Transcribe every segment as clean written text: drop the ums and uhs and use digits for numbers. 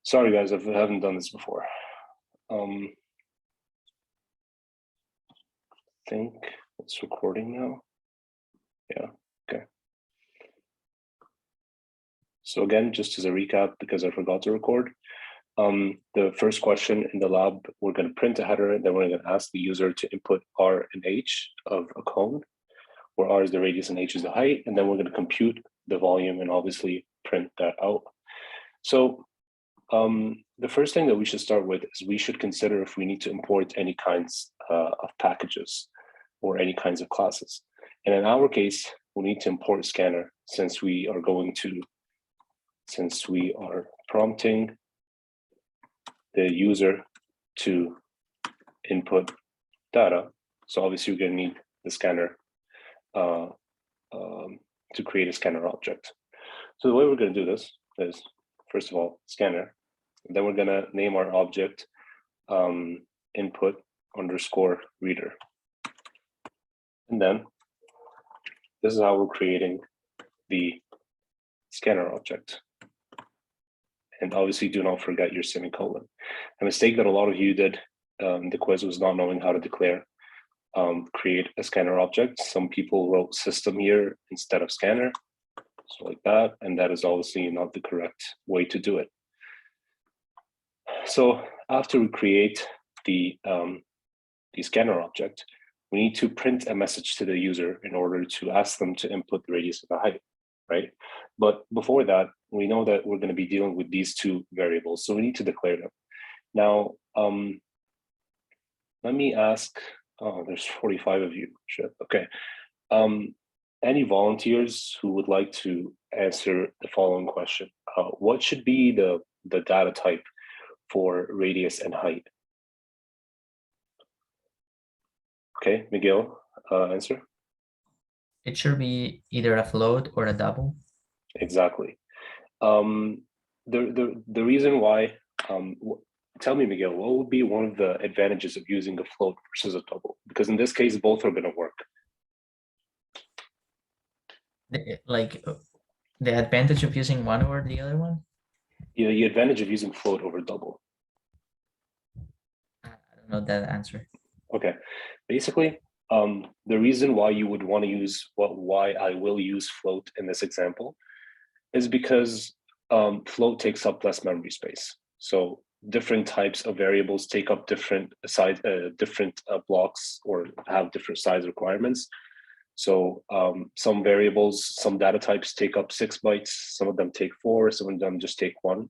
Sorry guys, I haven't done this before. I think it's recording now. Yeah, okay. So again, just as a recap, because I forgot to record, the first question in the lab, we're going to print a header, and then we're going to ask the user to input R and H of a cone, where R is the radius and H is the height, and then we're going to compute the volume and obviously print that out. So the first thing that we should start with is we should consider if we need to import any kinds of packages or any kinds of classes. And in our case, we'll need to import scanner since we are prompting the user to input data. So obviously we're going to need the scanner to create a scanner object. So the way we're going to do this is, first of all, scanner. And then we're going to name our object input underscore reader. And then this is how we're creating the scanner object. And obviously do not forget your semicolon. A mistake that a lot of you did in the quiz was not knowing how to declare create a scanner object. Some people wrote system here instead of scanner, so like that, and that is obviously not the correct way to do it. So after we create the scanner object, we need to print a message to the user in order to ask them to input the radius and the height, right? But before that, we know that we're going to be dealing with these two variables, so we need to declare them. Now, let me ask, oh, there's 45 of you, shit, okay. Any volunteers who would like to answer the following question? What should be the data type for radius and height? Okay, Miguel, answer. It should be either a float or a double. Exactly. The reason why, tell me, Miguel, what would be one of the advantages of using a float versus a double? Because in this case, both are going to work. Like the advantage of using one over the other one? Yeah, the advantage of using float over double. I don't know that answer. Okay, basically, the reason why you would want to use why I will use float in this example is because float takes up less memory space. So different types of variables take up different size, blocks, or have different size requirements. So some variables, some data types take up 6 bytes, some of them take 4, some of them just take 1.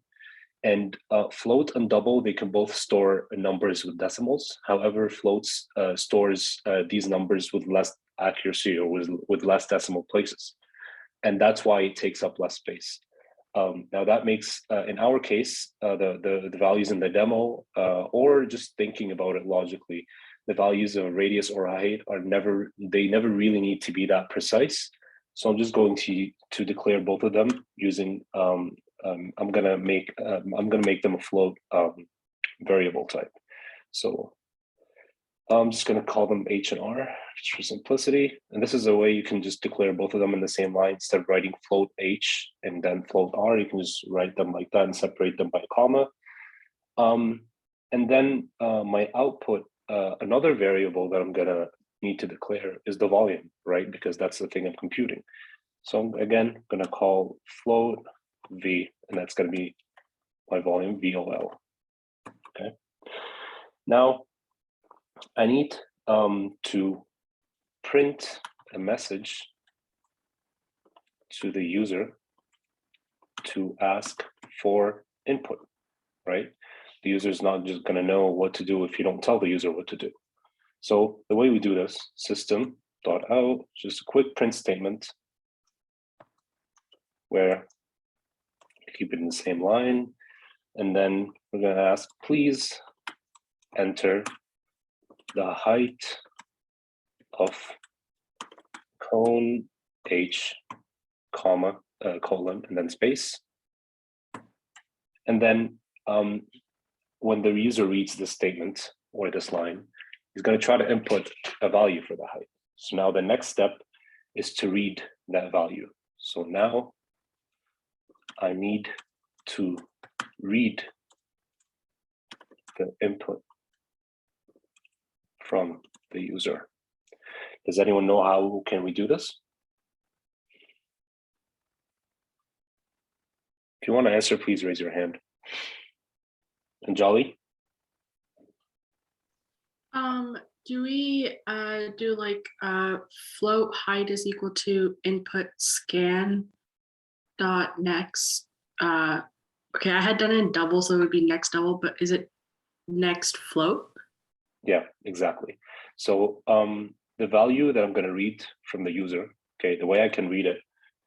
And float and double, they can both store numbers with decimals. However, floats stores these numbers with less accuracy or with less decimal places. And that's why it takes up less space. Now that makes, in our case, the values in the demo, or just thinking about it logically, the values of radius or height are never really need to be that precise. So I'm just going to declare both of them using, I'm gonna make them a float variable type. So I'm just gonna call them H and R just for simplicity. And this is a way you can just declare both of them in the same line. Instead of writing float H and then float R, you can just write them like that and separate them by a comma. And then my output, another variable that I'm gonna need to declare is the volume, right? Because that's the thing I'm computing. So I'm again gonna call float V, and that's gonna be my volume, VOL, okay? Now, I need to print a message to the user to ask for input, right? The user is not just going to know what to do if you don't tell the user what to do. So the way we do this, system.out, just a quick print statement where we keep it in the same line. And then we're going to ask, please enter the height of cone H, comma, colon, and then space. And then when the user reads this statement or this line, he's going to try to input a value for the height. So now the next step is to read that value. So now I need to read the input from the user. Does anyone know how can we do this? If you want to answer, please raise your hand. And Jolly? Do we do like float height is equal to input scan dot next? Okay, I had done it in double, so it would be next double, but is it next float? Yeah, exactly. So the value that I'm going to read from the user, okay, the way I can read it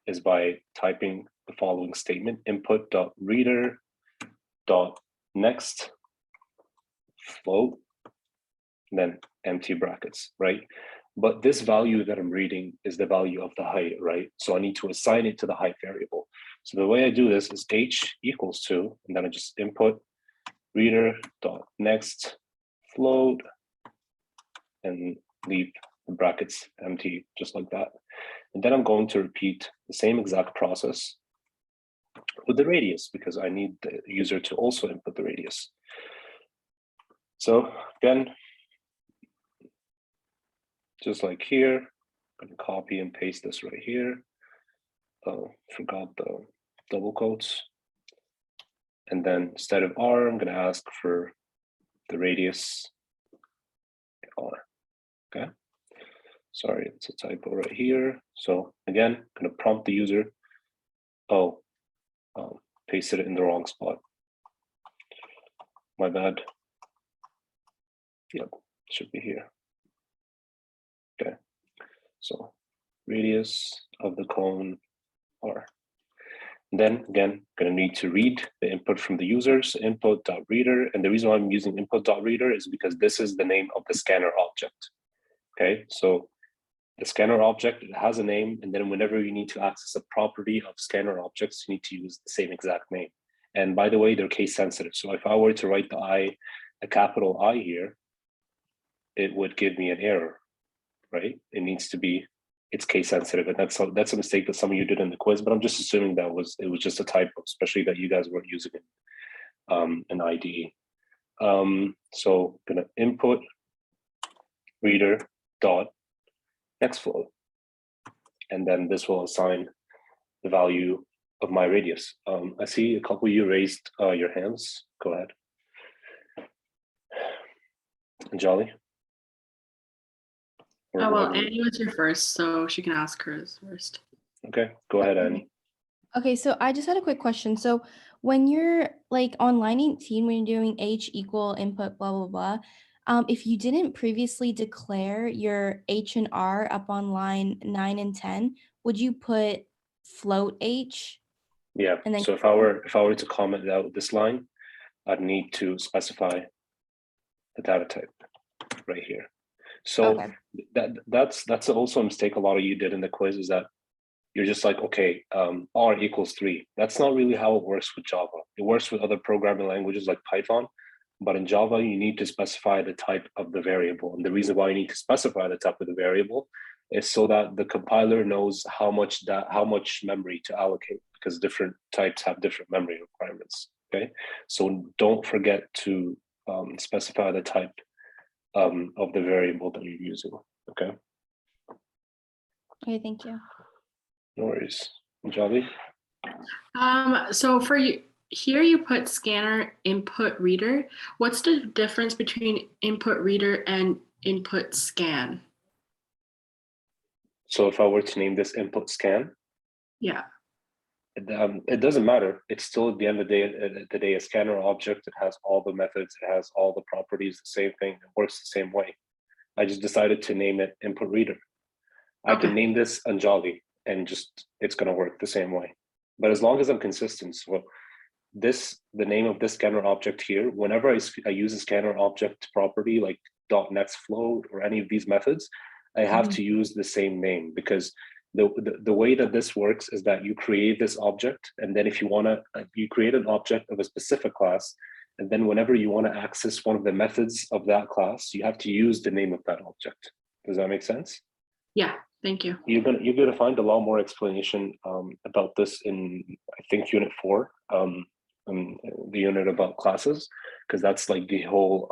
is by typing the following statement: input dot reader dot next float, and then empty brackets, right? But this value that I'm reading is the value of the height, right? So I need to assign it to the height variable. So the way I do this is h equals to, and then I just input reader dot next float and leave the brackets empty, just like that. And then I'm going to repeat the same exact process with the radius, because I need the user to also input the radius. So again, just like here, I'm going to copy and paste this right here. Forgot the double quotes. And then instead of R, I'm going to ask for the radius R. Okay. Sorry, it's a typo right here. So again, I'm going to prompt the user. Oh, pasted it in the wrong spot. My bad. Yep, should be here. Okay. So radius of the cone R. And then again, going to need to read the input from the users, input.reader. And the reason why I'm using input.reader is because this is the name of the scanner object. Okay, so the scanner object, it has a name, and then whenever you need to access a property of scanner objects, you need to use the same exact name. And by the way, they're case sensitive. So if I were to write the I, a capital I here, it would give me an error, right? It needs to be, it's case sensitive, and that's a mistake that some of you did in the quiz, but I'm just assuming that it was just a typo, especially that you guys weren't using an IDE. So I'm gonna input reader dot next float, and then this will assign the value of my radius. I see a couple of you raised your hands. Go ahead. And Jolly? Oh, well, Annie was your first, so she can ask hers first. Okay, go ahead, Annie. Okay, so I just had a quick question. So when you're like on line 18, when you're doing h equal input blah blah blah, if you didn't previously declare your h and r up on line 9 and 10, would you put float h? Yeah. And then So if I were to comment out this line, I'd need to specify the data type right here. So Okay. that's also a mistake a lot of you did in the quiz, is that you're just like, okay, R equals 3. That's not really how it works with Java. It works with other programming languages like Python, but in Java, you need to specify the type of the variable. And the reason why you need to specify the type of the variable is so that the compiler knows how much memory to allocate, because different types have different memory requirements. Okay, so don't forget to specify the type of the variable that you're using. Okay. Okay, thank you. No worries. Jolly? So for you, here you put scanner input reader. What's the difference between input reader and input scan? So if I were to name this input scan, Yeah. it doesn't matter. It's still at the end of the day, a scanner object. It has all the methods, it has all the properties, the same thing. It works the same way. I just decided to name it input reader. I can name this Anjali, and just it's going to work the same way. But as long as I'm consistent, so the name of this scanner object here, whenever I use a scanner object property like .next float or any of these methods, I have to use the same name, because the way that this works is that you create this object, and then if you want to, you create an object of a specific class, and then whenever you want to access one of the methods of that class, you have to use the name of that object. Does that make sense? Yeah, thank you. You're gonna find a lot more explanation about this in, I think, Unit 4, the unit about classes. because that's like the whole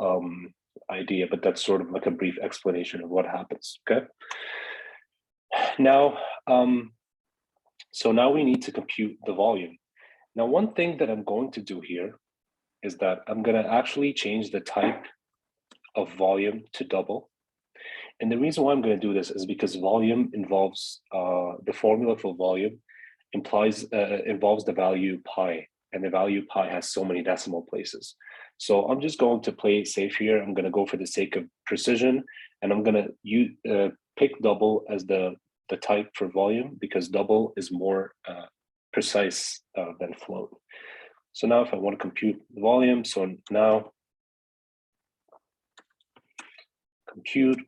idea, but that's sort of like a brief explanation of what happens. Okay. Now, so now we need to compute the volume. Now, one thing that I'm going to do here is that I'm going to actually change the type of volume to double. And the reason why I'm going to do this is because volume involves the formula for volume involves the value pi, and the value pi has so many decimal places. So I'm just going to play it safe here. I'm going to go for the sake of precision, and I'm going to pick double as the type for volume because double is more precise than float. So now if I want to compute the volume, so now compute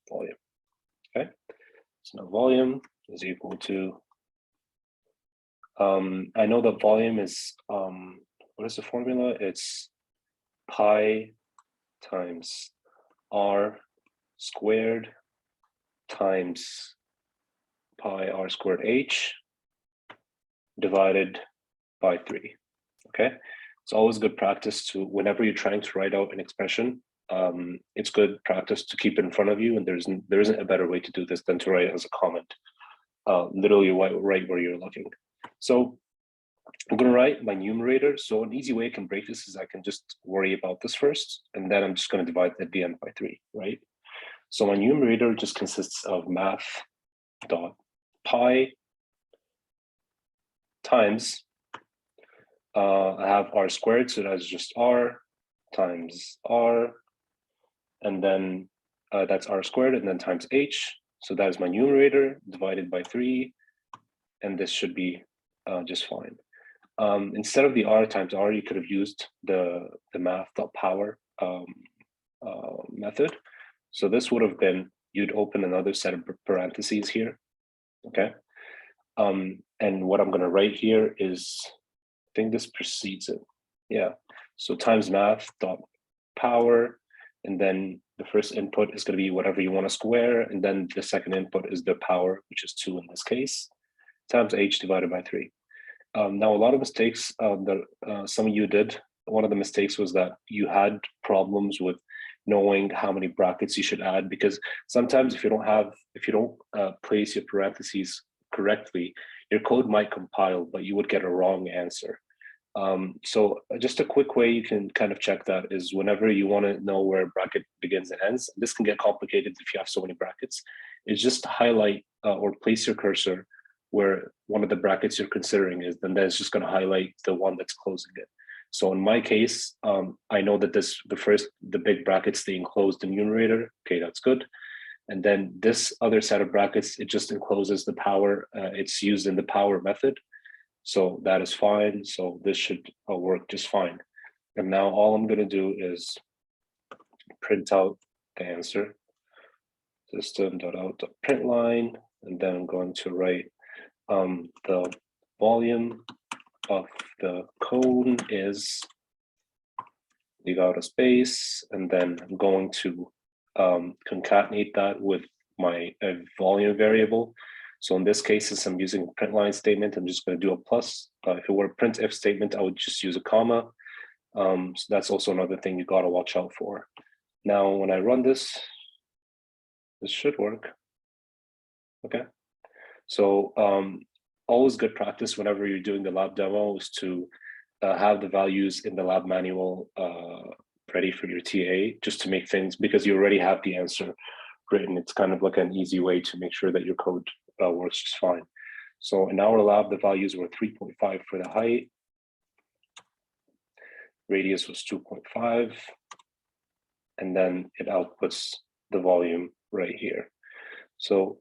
volume, okay? So now volume is equal to, I know that volume is, what is the formula? It's pi times r squared times pi r squared h divided by 3, okay? It's always good practice to, whenever you're trying to write out an expression, it's good practice to keep it in front of you, and there isn't a better way to do this than to write it as a comment, literally right where you're looking. So I'm going to write my numerator. So an easy way I can break this is I can just worry about this first, and then I'm just going to divide at the end by 3, right? So my numerator just consists of math dot pi times, I have r squared, so that's just r times r, and then that's r squared, and then times h. So that is my numerator divided by 3, and this should be just fine. Instead of the r times r, you could have used the math.power method. So this would have been, you'd open another set of parentheses here, okay? And what I'm going to write here is, I think this precedes it. Yeah. So times math.power, and then the first input is going to be whatever you want to square, and then the second input is the power, which is 2 in this case, times h divided by 3. Now, a lot of mistakes that some of you did, one of the mistakes was that you had problems with knowing how many brackets you should add, because sometimes if you don't place your parentheses correctly, your code might compile, but you would get a wrong answer. So just a quick way you can kind of check that is whenever you want to know where a bracket begins and ends, this can get complicated if you have so many brackets, is just highlight or place your cursor where one of the brackets you're considering is, then that's just going to highlight the one that's closing it. So in my case, I know that the big brackets stay enclosed in numerator. Okay, that's good. And then this other set of brackets, it just encloses the power. It's used in the power method. So that is fine. So this should work just fine. And now all I'm going to do is print out the answer, system.out.println, and then I'm going to write the volume of the cone is, leave out a space, and then I'm going to concatenate that with my volume variable. So in this case, since I'm using a print line statement, I'm just going to do a plus. If it were a printf statement, I would just use a comma. So that's also another thing you got to watch out for. Now, when I run this, this should work. Okay. So always good practice whenever you're doing the lab demo is to have the values in the lab manual ready for your TA, just to make things, because you already have the answer written. It's kind of like an easy way to make sure that your code works just fine. So in our lab, the values were 3.5 for the height. Radius was 2.5. And then it outputs the volume right here. So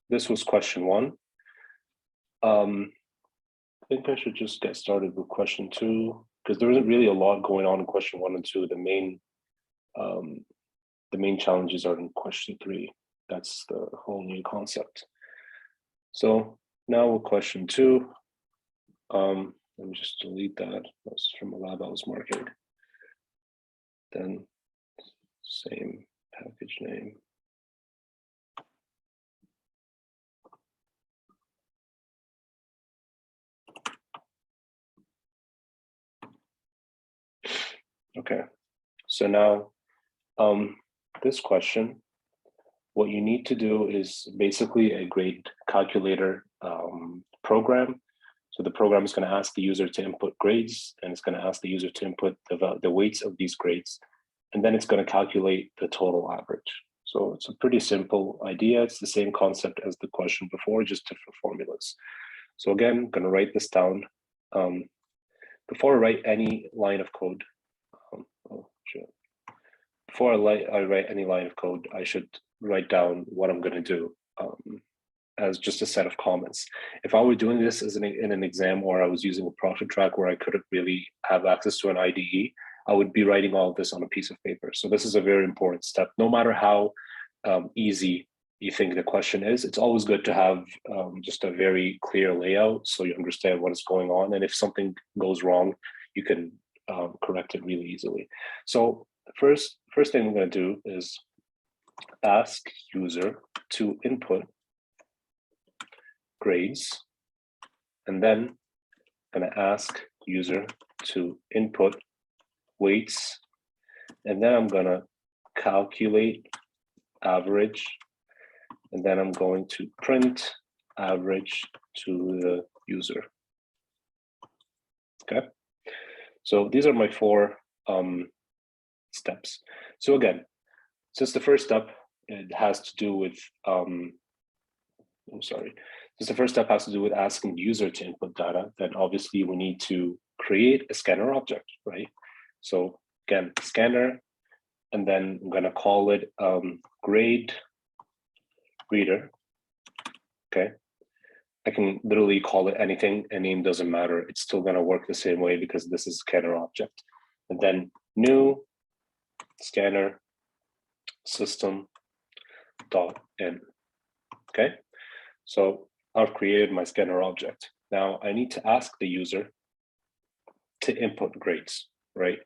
this was question 1. I think I should just get started with question 2, because there isn't really a lot going on in question 1 and 2. The main challenges are in question 3. That's the whole new concept. So now with question 2, let me just delete that. That's from a lab I was marking. Then same package name. Okay, so now this question, what you need to do is basically a grade calculator program. So the program is going to ask the user to input grades, and it's going to ask the user to input the weights of these grades, and then it's going to calculate the total average. So it's a pretty simple idea. It's the same concept as the question before, just different formulas. So again, I'm going to write this down. Before I write any line of code, before I write any line of code, I should write down what I'm going to do as just a set of comments. If I were doing this as in an exam, or I was using a profit track where I couldn't really have access to an IDE, I would be writing all of this on a piece of paper. So this is a very important step. No matter how easy you think the question is, it's always good to have just a very clear layout so you understand what is going on. And if something goes wrong, you can correct it really easily. So first thing I'm going to do is ask user to input grades, and then I'm going to ask user to input weights, and then I'm going to calculate average, and then I'm going to print average to the user. Okay, so these are my 4 steps. So again, since the first step it has to do with since the first step has to do with asking the user to input data, then obviously we need to create a scanner object, right? So again, scanner, and then I'm going to call it grade reader. Okay, I can literally call it anything. A name doesn't matter. It's still going to work the same way because this is scanner object. And then new scanner system dot in. Okay, so I've created my scanner object. Now I need to ask the user to input grades, right?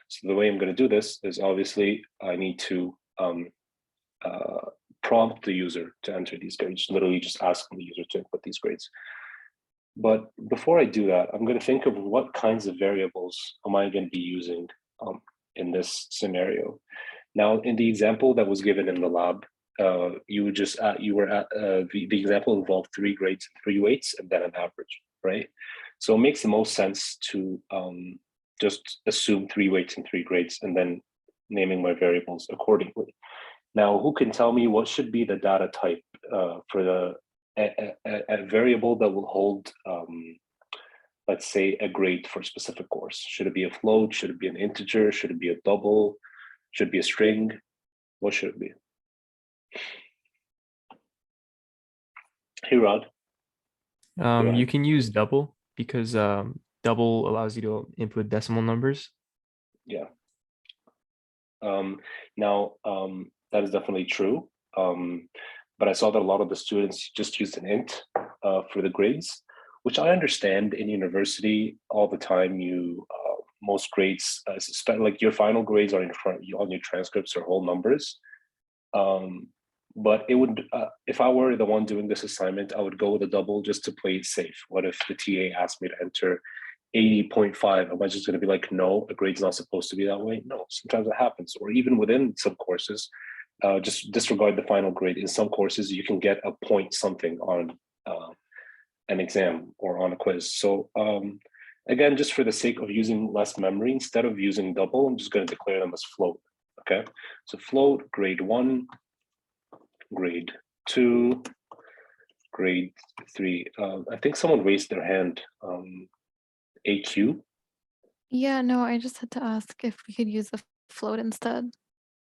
So the way I'm going to do this is obviously I need to prompt the user to enter these grades, literally just asking the user to input these grades. But before I do that, I'm going to think of what kinds of variables am I going to be using in this scenario. Now, in the example that was given in the lab, the example involved 3 grades, 3 weights, and then an average, right? So it makes the most sense to just assume 3 weights and 3 grades, and then naming my variables accordingly. Now, who can tell me what should be the data type for a variable that will hold, let's say, a grade for a specific course? Should it be a float? Should it be an integer? Should it be a double? Should it be a string? What should it be? Hey, Rod. You can use double because double allows you to input decimal numbers. Yeah. Now, that is definitely true. But I saw that a lot of the students just used an int for the grades, which I understand. In university all the time. Most grades, like your final grades are on your transcripts are whole numbers. But it would, if I were the one doing this assignment, I would go with a double just to play it safe. What if the TA asked me to enter 80.5? Am I just going to be like, no, a grade's not supposed to be that way? No, sometimes it happens. Or even within some courses, just disregard the final grade. In some courses, you can get a point something on an exam or on a quiz. So again, just for the sake of using less memory, instead of using double, I'm just going to declare them as float. Okay, so float, grade 1, grade 2, grade 3. I think someone raised their hand. AQ. Yeah, no, I just had to ask if we could use a float instead.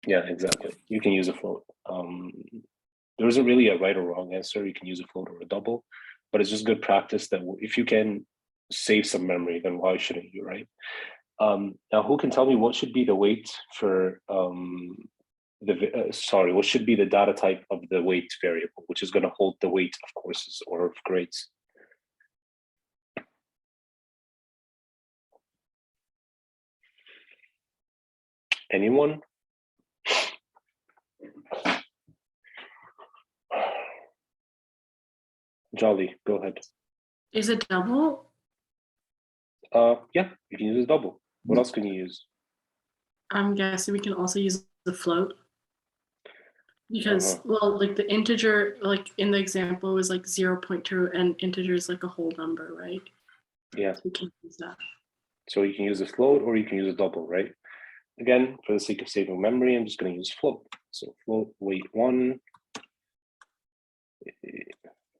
Yeah, exactly. You can use a float. There isn't really a right or wrong answer. You can use a float or a double, but it's just good practice that if you can save some memory, then why shouldn't you, right? Now, who can tell me what should be the weight for what should be the data type of the weight variable, which is going to hold the weight of courses or of grades? Anyone? Jolly, go ahead. Is it double? Yeah, you can use a double. What else can you use? I'm guessing we can also use the float. Because, well, like the integer, like in the example was like 0.2 and integer is like a whole number, right? Yeah. So we can use that. So you can use a float or you can use a double, right? Again, for the sake of saving memory, I'm just going to use float. So float weight 1.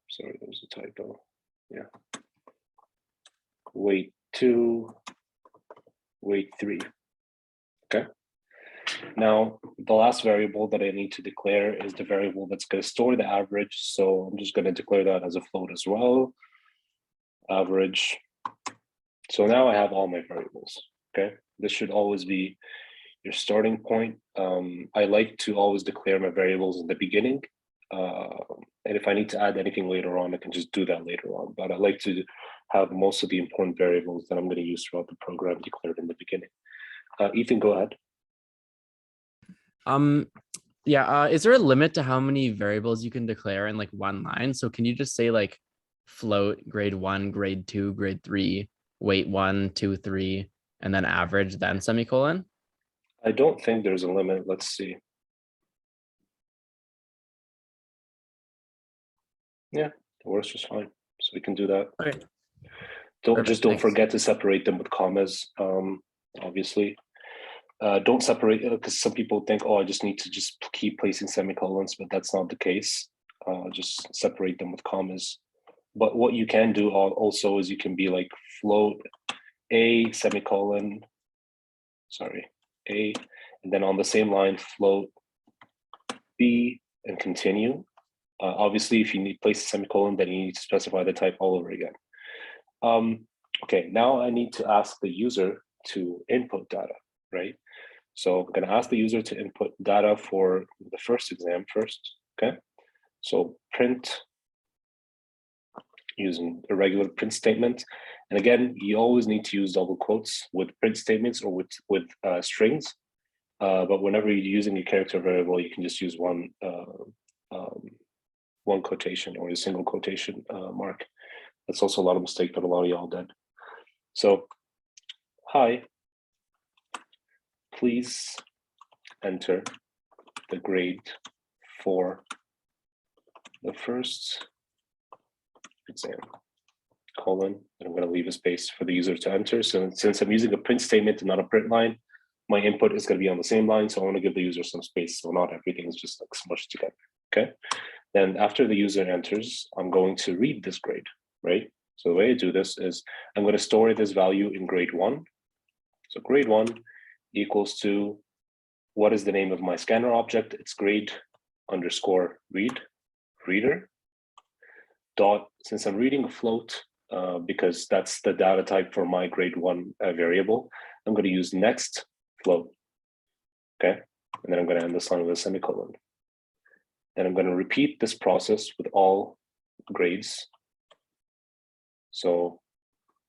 Sorry, there was a typo. Yeah. Weight 2. Weight 3. Okay. Now, the last variable that I need to declare is the variable that's going to store the average. So I'm just going to declare that as a float as well. Average. So now I have all my variables. Okay. This should always be your starting point. I like to always declare my variables in the beginning. And if I need to add anything later on, I can just do that later on. But I like to have most of the important variables that I'm going to use throughout the program declared in the beginning. Ethan, go ahead. Is there a limit to how many variables you can declare in like one line? So can you just say like float, grade 1, grade 2, grade 3, weight 1, 2, 3, and then average, then semicolon? I don't think there's a limit. Let's see. Yeah, it works just fine. So we can do that. Okay. Don't Perfect, don't thanks. forget to separate them with commas. Obviously, don't separate because some people think, oh, I just need to just keep placing semicolons, but that's not the case. Just separate them with commas. But what you can do also is you can be like float a semicolon, sorry, a, and then on the same line float b and continue. Obviously, if you need to place a semicolon, then you need to specify the type all over again. Okay, now I need to ask the user to input data, right? So I'm going to ask the user to input data for the first exam first, okay? So print using a regular print statement. And again, you always need to use double quotes with print statements or with strings. But whenever you're using a character variable, you can just use one quotation or a single quotation mark. That's also a lot of mistake that a lot of y'all did. So, hi, please enter the grade for the first exam, colon, and I'm going to leave a space for the user to enter. So since I'm using a print statement and not a print line, my input is going to be on the same line. So I want to give the user some space so not everything is just like smushed together, okay? Then after the user enters, I'm going to read this grade, right? So the way I do this is I'm going to store this value in grade 1. So grade 1 equals to, what is the name of my scanner object? It's grade underscore reader dot, since I'm reading a float, because that's the data type for my grade 1 variable, I'm going to use next float, okay? And then I'm going to end this line with a semicolon. And I'm going to repeat this process with all grades. So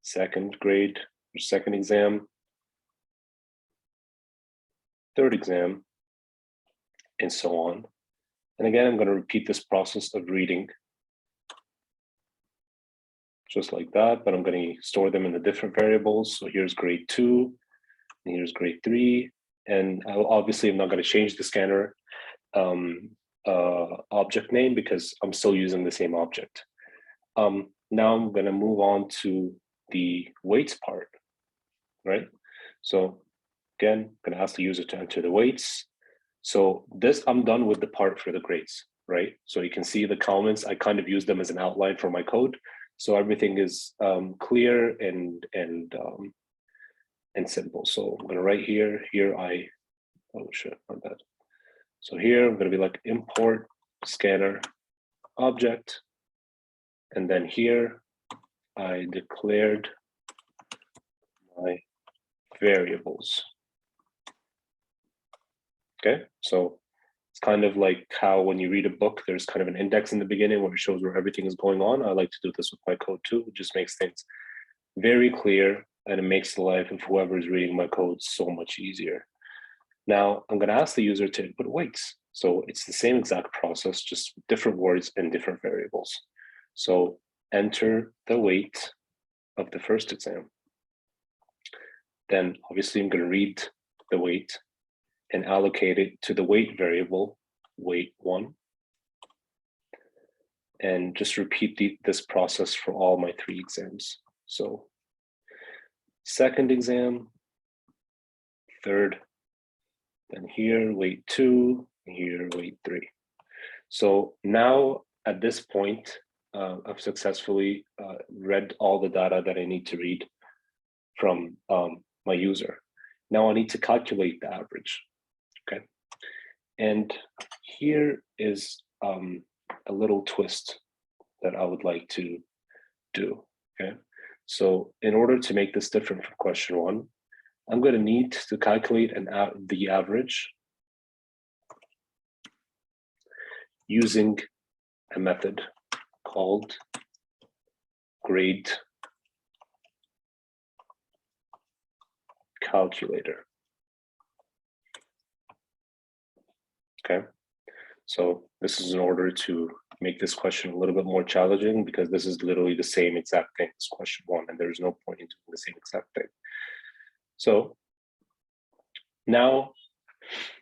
second grade, or second exam, third exam, and so on. And again, I'm going to repeat this process of reading just like that, but I'm going to store them in the different variables. So here's grade 2, and here's grade 3. And obviously, I'm not going to change the scanner object name because I'm still using the same object. Now I'm going to move on to the weights part, right? So again, I'm going to ask the user to enter the weights. So this, I'm done with the part for the grades, right? So you can see the comments, I kind of use them as an outline for my code. So everything is clear and simple. So I'm going to write here oh shit, not that. So here I'm going to be like import scanner object. And then here I declared my variables. Okay, so it's kind of like how when you read a book, there's kind of an index in the beginning where it shows where everything is going on. I like to do this with my code too. It just makes things very clear and it makes the life of whoever is reading my code so much easier. Now I'm going to ask the user to input weights. So it's the same exact process, just different words and different variables. So enter the weight of the first exam. Then obviously I'm going to read the weight and allocate it to the weight variable, weight1. And just repeat this process for all my 3 exams. So second exam, third, then here, weight2, here, weight3. So now at this point, I've successfully read all the data that I need to read from my user. Now I need to calculate the average, okay? And here is a little twist that I would like to do, okay? So in order to make this different from question 1, I'm gonna need to calculate the average using a method called grade calculator. Okay, so this is in order to make this question a little bit more challenging, because this is literally the same exact thing as question 1, and there's no point in doing the same exact thing. So now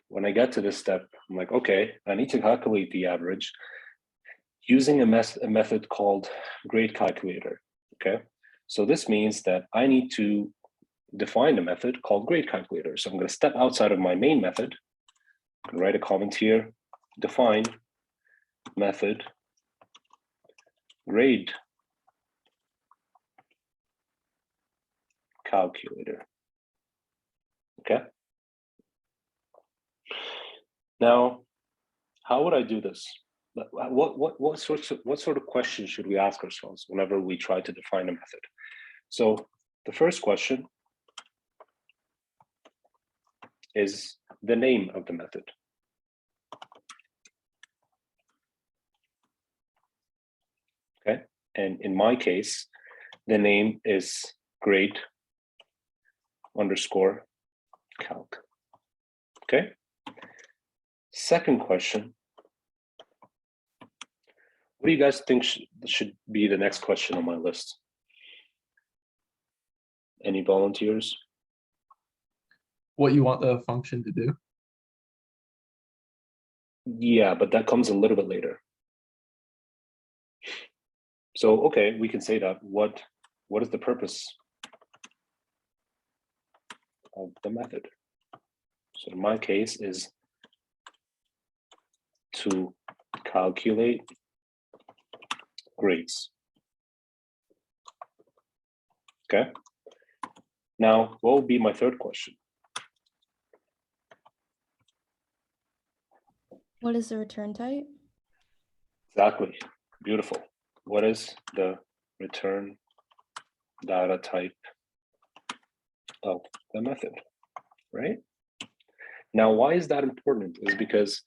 when I get to this step, I'm like, okay, I need to calculate the average using a method called grade calculator, okay? So this means that I need to define a method called grade calculator. So I'm gonna step outside of my main method, write a comment here, define method grade calculator, okay? Now, how would I do this? What sort of questions should we ask ourselves whenever we try to define a method? So the first question is the name of the method. Okay, and in my case, the name is grade underscore calc. Okay. Second question. What do you guys think should be the next question on my list? Any volunteers? What you want the function to do? Yeah, but that comes a little bit later. So, okay, we can say that. What is the purpose of the method? So in my case is to calculate grades. Okay. Now, what will be my third question? What is the return type? Exactly. Beautiful. What is the return data type of the method, right? Now, why is that important? Is because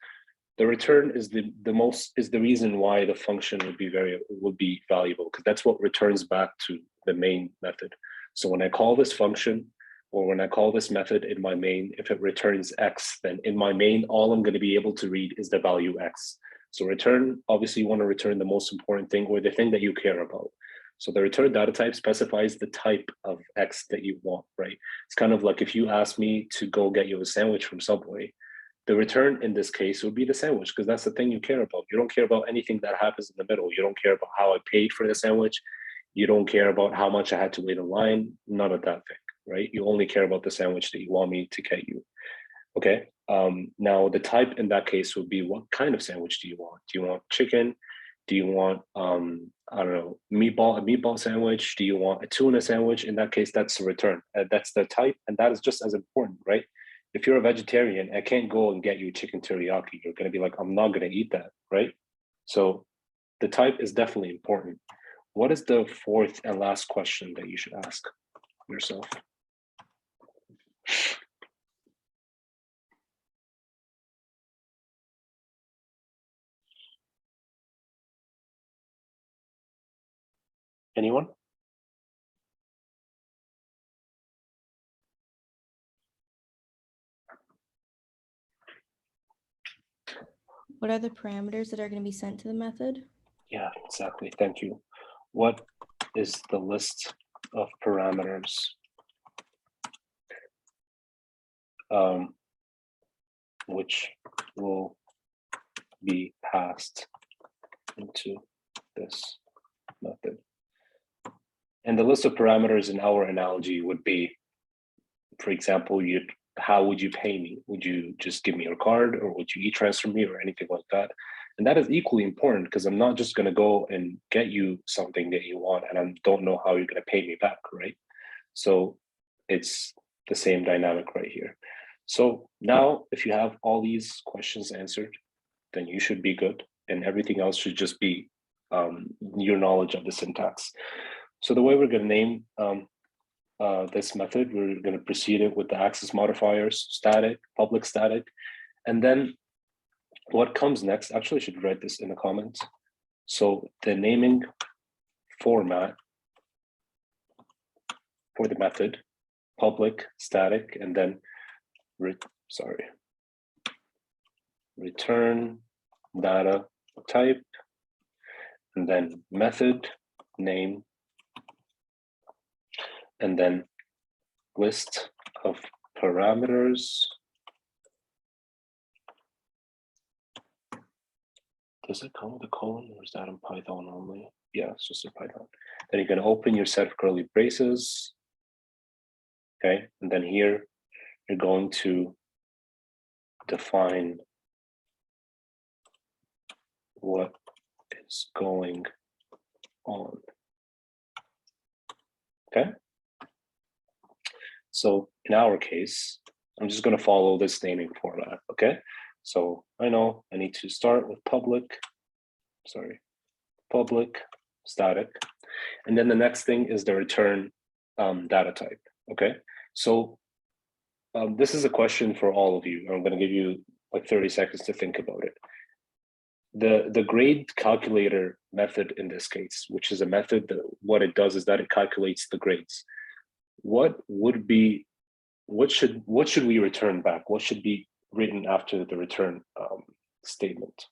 the return is the reason why the function would be valuable, because that's what returns back to the main method. So when I call this function, or when I call this method in my main, if it returns X, then in my main, all I'm going to be able to read is the value X. So return, obviously you want to return the most important thing, or the thing that you care about. So the return data type specifies the type of X that you want, right? It's kind of like if you ask me to go get you a sandwich from Subway, the return in this case would be the sandwich, because that's the thing you care about. You don't care about anything that happens in the middle. You don't care about how I paid for the sandwich. You don't care about how much I had to wait in line, none of that thing, right? You only care about the sandwich that you want me to get you. Okay, now the type in that case would be, what kind of sandwich do you want? Do you want chicken? Do you want, I don't know, a meatball sandwich? Do you want a tuna sandwich? In that case, that's the return. That's the type, and that is just as important, right? If you're a vegetarian, I can't go and get you chicken teriyaki. You're gonna be like, I'm not gonna eat that, right? So the type is definitely important. What is the fourth and last question that you should ask yourself? Anyone? What are the parameters that are going to be sent to the method? Yeah, exactly. Thank you. What is the list of parameters which will be passed into this method. And the list of parameters in our analogy would be, for example, how would you pay me? Would you just give me your card, or would you e-transfer me, or anything like that? And that is equally important, because I'm not just going to go and get you something that you want and I don't know how you're going to pay me back, right? So it's the same dynamic right here. So now if you have all these questions answered, then you should be good, and everything else should just be your knowledge of the syntax. So the way we're going to name this method, we're going to precede it with the access modifiers, static, public static, and then what comes next, actually I should write this in the comments. So the naming format for the method, public, static, and then return data type, and then method name, and then list of parameters. Does it come with a colon, or is that in Python only? Yeah, it's just in Python. Then you're going to open your set of curly braces. Okay, and then here you're going to define what is going on. Okay. So in our case, I'm just going to follow this naming format. Okay. So I know I need to start with public static. And then the next thing is the return data type. Okay. So this is a question for all of you. I'm going to give you like 30 seconds to think about it. The grade calculator method in this case, which is a method that what it does is that it calculates the grades. What should we return back? What should be written after the return statement?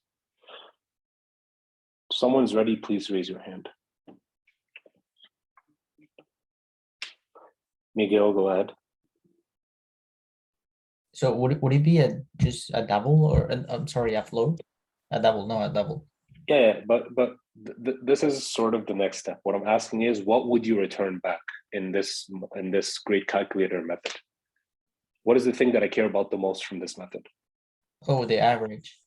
Someone's ready, please raise your hand. Miguel, go ahead. So would it be just a double, or I'm sorry, a float? A double, no, a double. Yeah, but this is sort of the next step. What I'm asking is, what would you return back in this grade calculator method? What is the thing that I care about the most from this method? Oh, the average.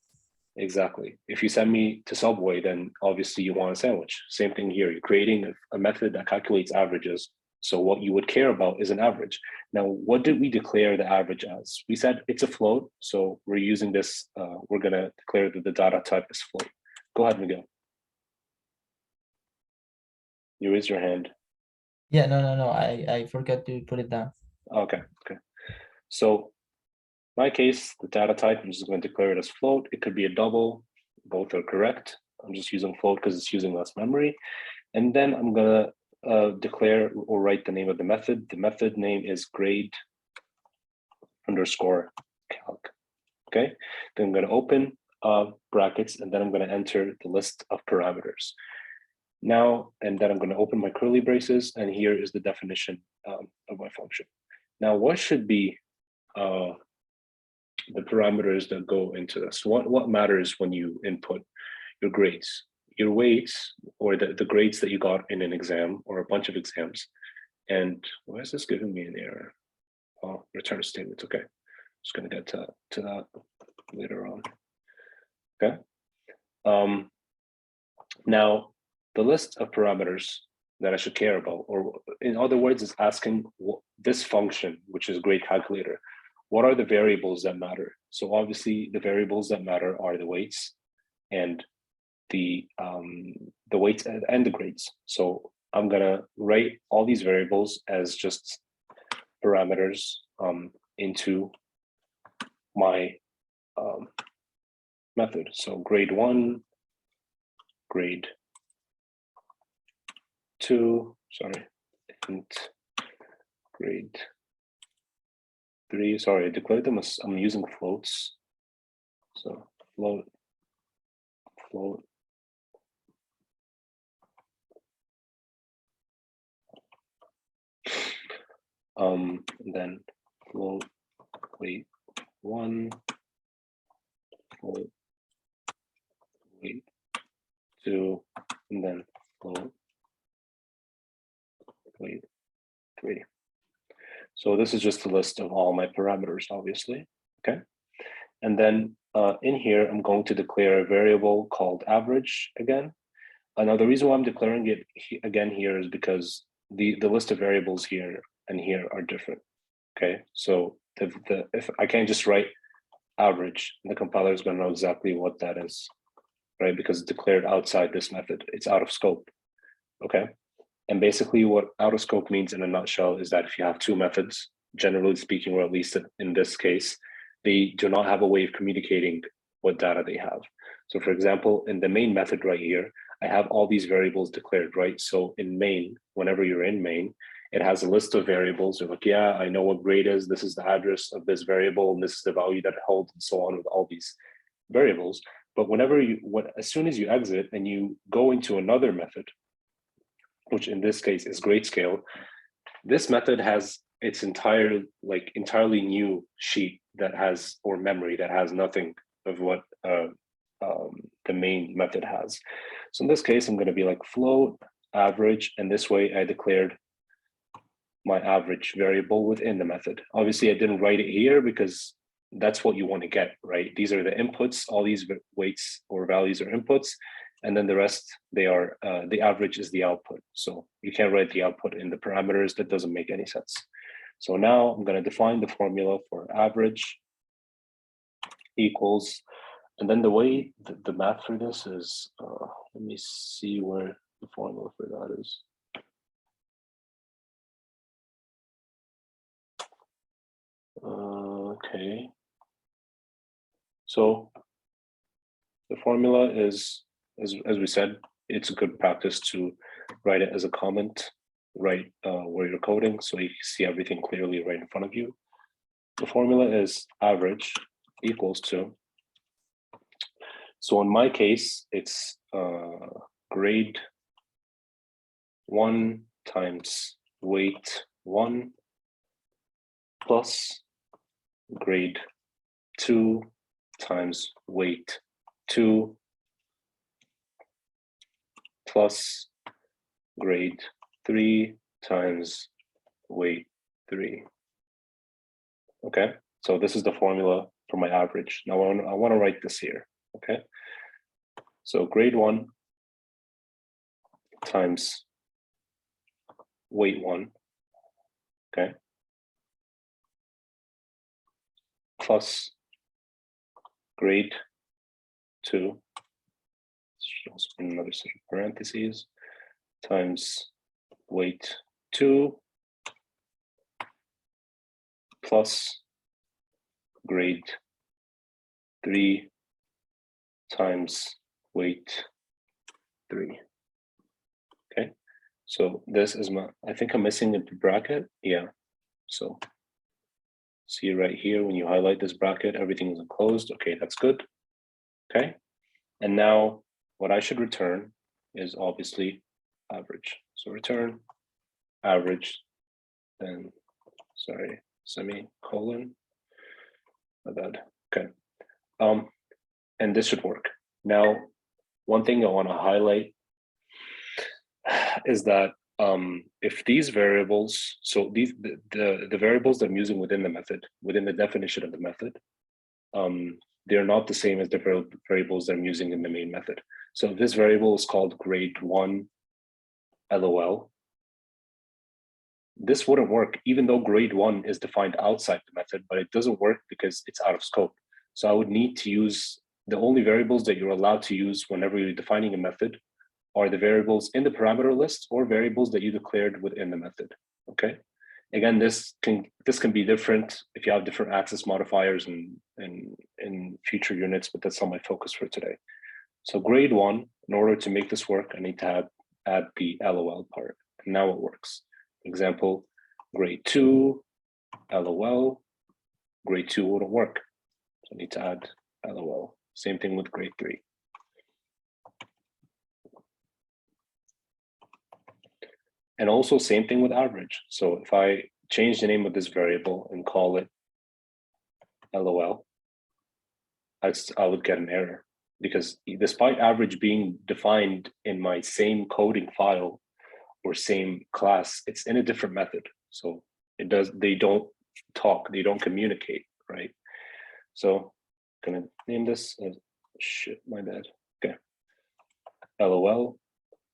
Exactly. If you send me to Subway, then obviously you want a sandwich. Same thing here. You're creating a method that calculates averages. So what you would care about is an average. Now, what did we declare the average as? We said it's a float. So we're using this, we're going to declare that the data type is float. Go ahead, Miguel. You raise your hand. Yeah, no. I forgot to put it down. Okay. So in my case, the data type, I'm just going to declare it as float. It could be a double. Both are correct. I'm just using float because it's using less memory. And then I'm going to declare or write the name of the method. The method name is grade underscore calc. Okay. Then I'm going to open brackets, and then I'm going to enter the list of parameters. Now, and then I'm going to open my curly braces, and here is the definition of my function. Now, what should be the parameters that go into this? What matters when you input your grades? Your weights, or the grades that you got in an exam or a bunch of exams. And why is this giving me an error? Oh, return statement. Okay, just going to get to that later on. Okay. Now, the list of parameters that I should care about, or in other words, is asking this function, which is grade calculator, what are the variables that matter? So obviously the variables that matter are the weights and the weights and the grades. So I'm gonna write all these variables as just parameters into my method. So grade 1, grade 2, sorry, and grade 3. Sorry, I declared them as I'm using floats. So float. And then float weight 1, float, weight 2, and then float, weight 3. So this is just a list of all my parameters, obviously, okay? And then in here, I'm going to declare a variable called average again. Now, the reason why I'm declaring it again here is because the list of variables here and here are different, okay? So if I can't just write average, the compiler is going to know exactly what that is, right? Because it's declared outside this method. It's out of scope, okay? And basically what out of scope means in a nutshell is that if you have two methods, generally speaking, or at least in this case, they do not have a way of communicating what data they have. So for example, in the main method right here, I have all these variables declared, right? So in main, whenever you're in main, it has a list of variables. You're like, yeah, I know what grade is. This is the address of this variable, and this is the value that it holds, and so on with all these variables. But whenever as soon as you exit and you go into another method, which in this case is grayscale, this method has its entirely new sheet that has, or memory that has nothing of what the main method has. So in this case, I'm going to be like float average, and this way I declared my average variable within the method. Obviously, I didn't write it here because that's what you want to get, right? These are the inputs. All these weights or values are inputs, and then the rest, they are the average is the output. So you can't write the output in the parameters. That doesn't make any sense. So now I'm going to define the formula for average equals, and then the way the math for this is, let me see where the formula for that is. Okay. So the formula is, as we said, it's a good practice to write it as a comment, right where you're coding, so you see everything clearly right in front of you. The formula is average equals to, so in my case, it's grade 1 times weight 1 plus grade 2 times weight 2 plus grade 3 times weight 3. Okay, so this is the formula for my average. Now I want to write this here. Okay, so grade 1 times weight 1, okay, plus grade 2, also another set of parentheses, times weight 2 plus grade 3 times weight 3. Okay, so this is my, I think I'm missing a bracket. Yeah, so see right here, when you highlight this bracket, everything is enclosed. Okay, that's good. Okay, and now what I should return is obviously average. So return average, then, sorry, semicolon, my bad. Okay, and this should work. Now, one thing I want to highlight is that if these variables, so these the variables that I'm using within the method, within the definition of the method, they're not the same as the variables that I'm using in the main method. So if this variable is called grade 1 LOL, this wouldn't work, even though grade 1 is defined outside the method, but it doesn't work because it's out of scope. So I would need to use the only variables that you're allowed to use whenever you're defining a method are the variables in the parameter list or variables that you declared within the method. Okay. Again, this can be different if you have different access modifiers in future units, but that's not my focus for today. So grade 1, in order to make this work, I need to add the LOL part. And now it works. Example, grade 2, LOL, grade 2 wouldn't work. So I need to add LOL. Same thing with grade 3. And also same thing with average. So if I change the name of this variable and call it LOL, I would get an error because despite average being defined in my same coding file or same class, it's in a different method. So they don't talk, they don't communicate, right? So I'm gonna name this as, shit, my bad. Okay. LOL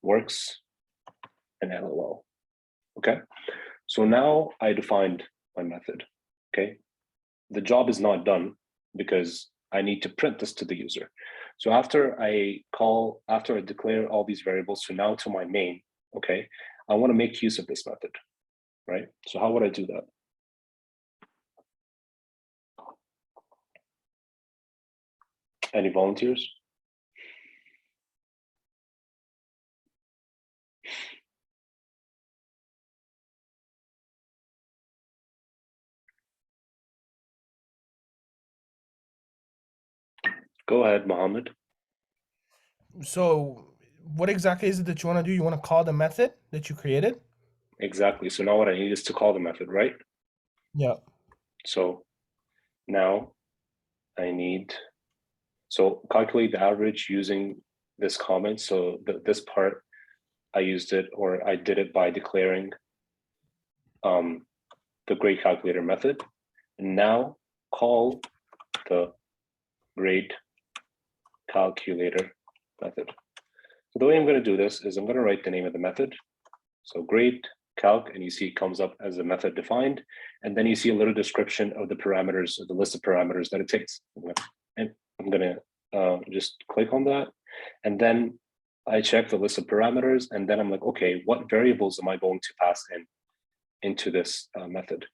works and LOL. Okay. So now I defined my method. Okay. The job is not done because I need to print this to the user. So after I declare all these variables, so now to my main, okay, I want to make use of this method, right? So how would I do that? Any volunteers? Go ahead, Mohammed. So what exactly is it that you want to do? You want to call the method that you created? Exactly. So now what I need is to call the method, right? Yeah. So now I need, so calculate the average using this comment. So this part, I used it, or I did it by declaring the grade calculator method. And now call the grade calculator method. So the way I'm going to do this is I'm going to write the name of the method. So grade calc, and you see it comes up as a method defined. And then you see a little description of the parameters, of the list of parameters that it takes. And I'm going to just click on that. And then I check the list of parameters. And then I'm like, okay, what variables am I going to pass into this method?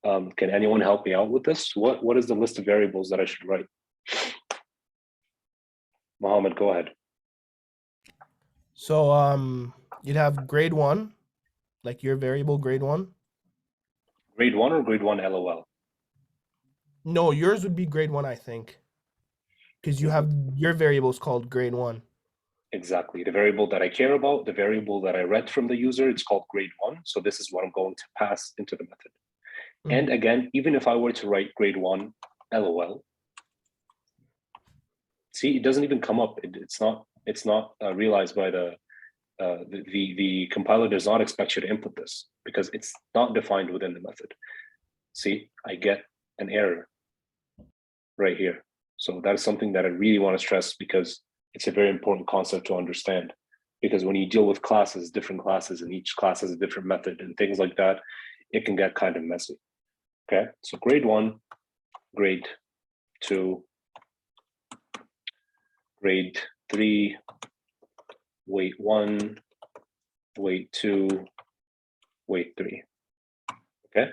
Can anyone help me out with this? What is the list of variables that I should write? Mohammed, go ahead. So you'd have grade 1, like your variable grade 1. Grade 1 or grade 1 LOL? No, yours would be grade 1, I think. Because you have your variables called grade 1. Exactly. The variable that I care about, the variable that I read from the user, it's called grade 1. So this is what I'm going to pass into the method. And again, even if I were to write grade 1 LOL, see, it doesn't even come up. It's not realized by the compiler does not expect you to input this because it's not defined within the method. See, I get an error right here. So that is something that I really want to stress because it's a very important concept to understand. Because when you deal with classes, different classes, and each class has a different method and things like that, it can get kind of messy. Okay, so grade 1, grade 2, grade 3, weight 1, weight 2, weight 3. Okay.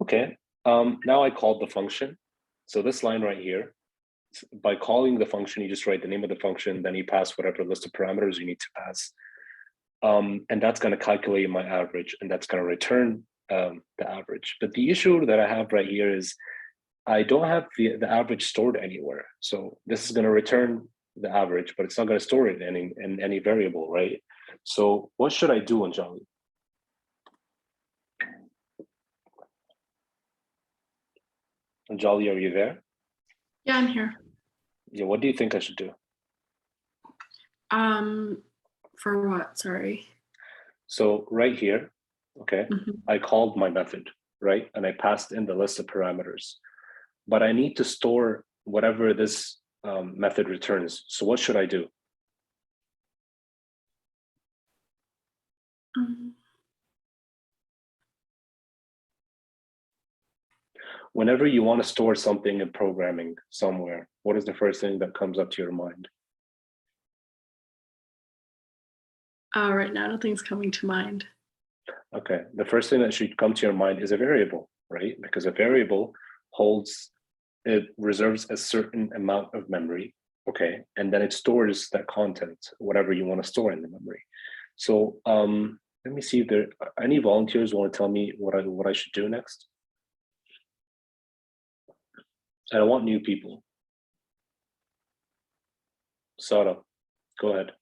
Okay. Now I called the function. So this line right here, by calling the function, you just write the name of the function, then you pass whatever list of parameters you need to pass. And that's going to calculate my average, and that's going to return the average. But the issue that I have right here is I don't have the average stored anywhere. So this is going to return the average, but it's not going to store it in any variable, right? So what should I do, Anjali? Anjali, are you there? Yeah, I'm here. Yeah, what do you think I should do? For what? Sorry. So right here, okay, I called my method, right? And I passed in the list of parameters, but I need to store whatever this method returns. So what should I do? Whenever you want to store something in programming somewhere, what is the first thing that comes up to your mind? Right now, nothing's coming to mind. Okay, the first thing that should come to your mind is a variable, right? Because a variable it reserves a certain amount of memory, okay? And then it stores that content, whatever you want to store in the memory. So let me see if there are any volunteers who want to tell me what I should do next. I don't want new people. Sarah, go ahead.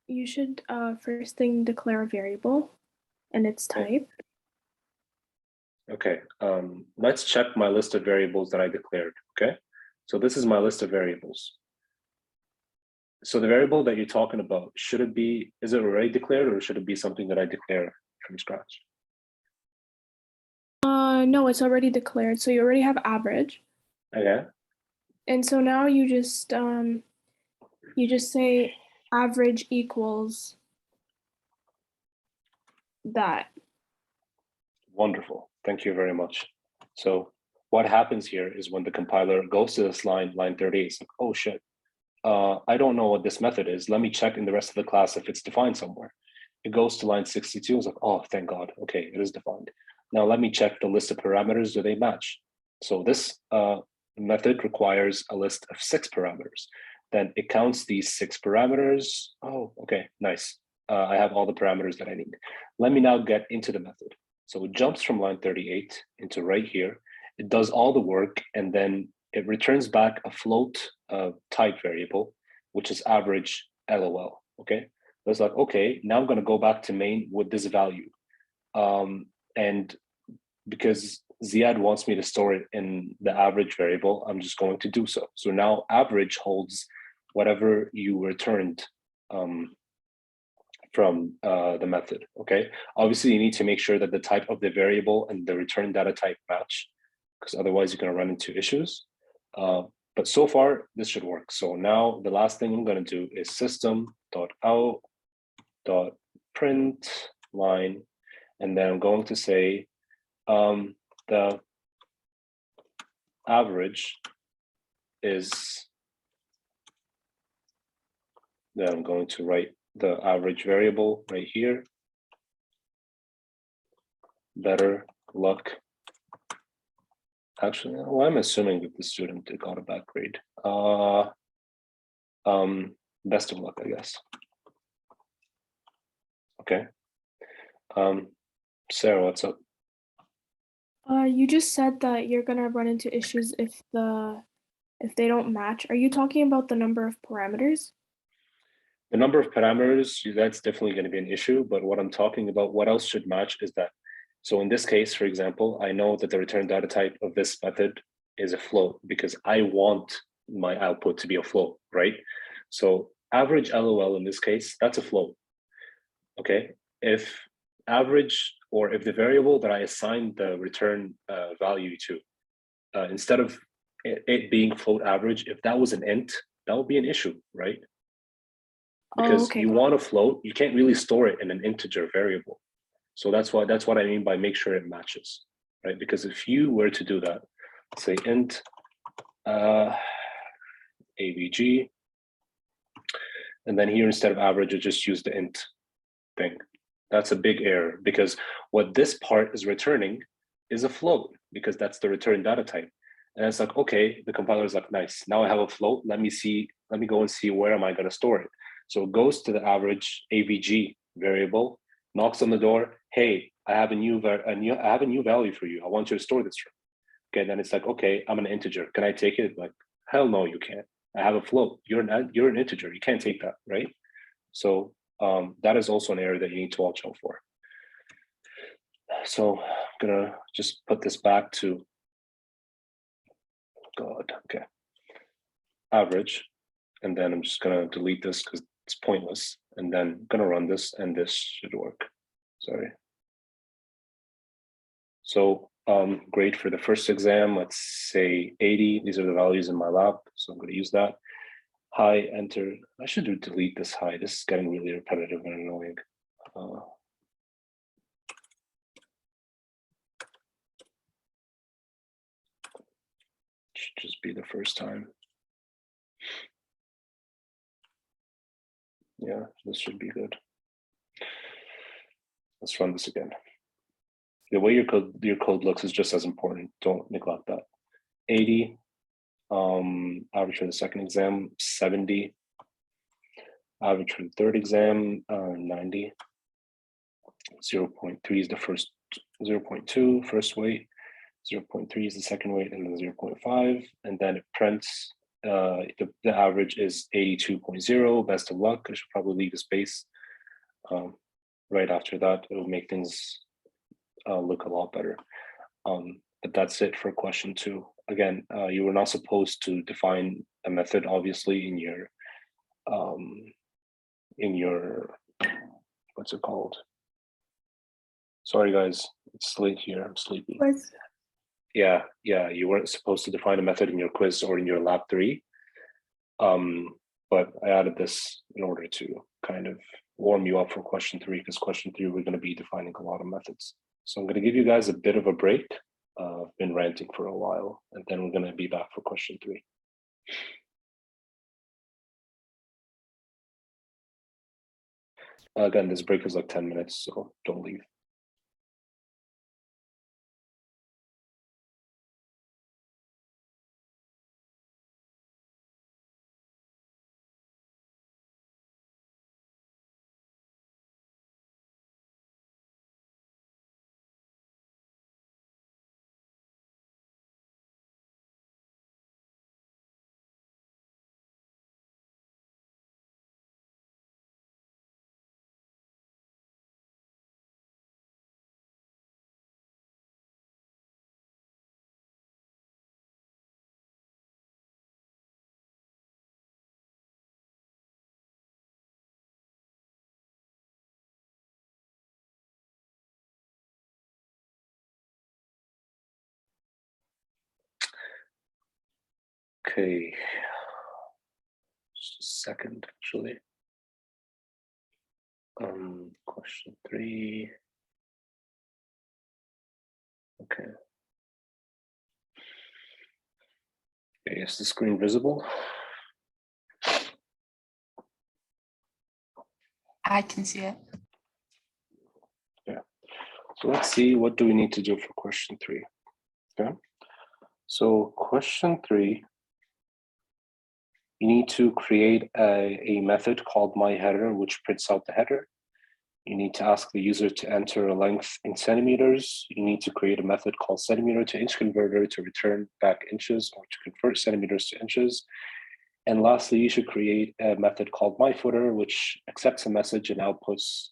You should first thing declare a variable and its type. Okay, let's check my list of variables that I declared, okay? So this is my list of variables. So the variable that you're talking about, is it already declared or should it be something that I declare from scratch? No, it's already declared. So you already have average. Okay, And so now you just say average equals that. wonderful. Thank you very much. So what happens here is when the compiler goes to this line 38, it's like, oh shit, I don't know what this method is. Let me check in the rest of the class if it's defined somewhere. It goes to line 62, it's like, oh, thank God, okay, it is defined. Now let me check the list of parameters, do they match? So this method requires a list of 6 parameters. Then it counts these 6 parameters. Oh, okay, nice. I have all the parameters that I need. Let me now get into the method. So it jumps from line 38 into right here. It does all the work, and then it returns back a float type variable, which is average LOL, okay? So it's like, okay, now I'm gonna go back to main with this value. And because Ziad wants me to store it in the average variable, I'm just going to do so. So now average holds whatever you returned from the method, okay? Obviously, you need to make sure that the type of the variable and the return data type match, because otherwise you're gonna run into issues. But so far, this should work. So now the last thing I'm gonna do is system.out.println, and then I'm going to say the average is, then I'm going to write the average variable right here. Better luck. Actually, well, I'm assuming that the student got a bad grade. Best of luck, I guess. Okay. Sarah, what's up? You just said that you're gonna run into issues if they don't match. Are you talking about the number of parameters? The number of parameters, that's definitely going to be an issue. But what I'm talking about, what else should match is that. So in this case, for example, I know that the return data type of this method is a float because I want my output to be a float, right? So average LOL in this case, that's a float. Okay. If average, or if the variable that I assigned the return value to, instead of it being float average, if that was an int, that would be an issue, right? Because okay. you want to float, you can't really store it in an integer variable. So that's what I mean by make sure it matches, right? Because if you were to do that, say int avg, and then here instead of average, you just use the int thing. That's a big error because what this part is returning is a float because that's the return data type. And it's like, okay, the compiler is like, nice, now I have a float. Let me go and see where am I going to store it. So it goes to the average avg variable, knocks on the door. Hey, I have a new value for you. I want you to store this from. Okay, then it's like, okay, I'm an integer. Can I take it? Like, hell no, you can't. I have a float. You're an integer. You can't take that, right? So that is also an error that you need to watch out for. So I'm gonna just put this back to God. Okay, average, and then I'm just gonna delete this because it's pointless. And then I'm gonna run this, and this should work. Sorry. So grade for the first exam, let's say 80. These are the values in my lab, so I'm going to use that. High, enter. I should delete this high. This is getting really repetitive and annoying. Should just be the first time. Yeah, this should be good. Let's run this again. The way your code looks is just as important. Don't neglect that. 80, average for the second exam, 70. Average for the third exam, 90. 0.3 is the first, 0.2 first weight, 0.3 is the second weight, and then 0.5. And then it prints, the average is 82.0. Best of luck. I should probably leave a space. Right after that, it will make things look a lot better. But that's it for question 2. Again, you were not supposed to define a method, obviously, in your what's it called? Sorry, guys, it's late here. I'm sleepy. Quiz. Yeah, you weren't supposed to define a method in your quiz or in your lab 3. But I added this in order to kind of warm you up for question 3, because question 3 we're going to be defining a lot of methods. So I'm going to give you guys a bit of a break. I've been ranting for a while, and then we're going to be back for question 3. Again, this break is like 10 minutes, so don't leave. Okay, just a second, actually. Question 3. Okay. Okay, is the screen visible? I can see it. Yeah. So let's see, what do we need to do for question 3? Okay. So question 3, you need to create a method called myHeader, which prints out the header. You need to ask the user to enter a length in centimeters. You need to create a method called centimeter to inch converter to return back inches or to convert centimeters to inches. And lastly, you should create a method called myFooter, which accepts a message and outputs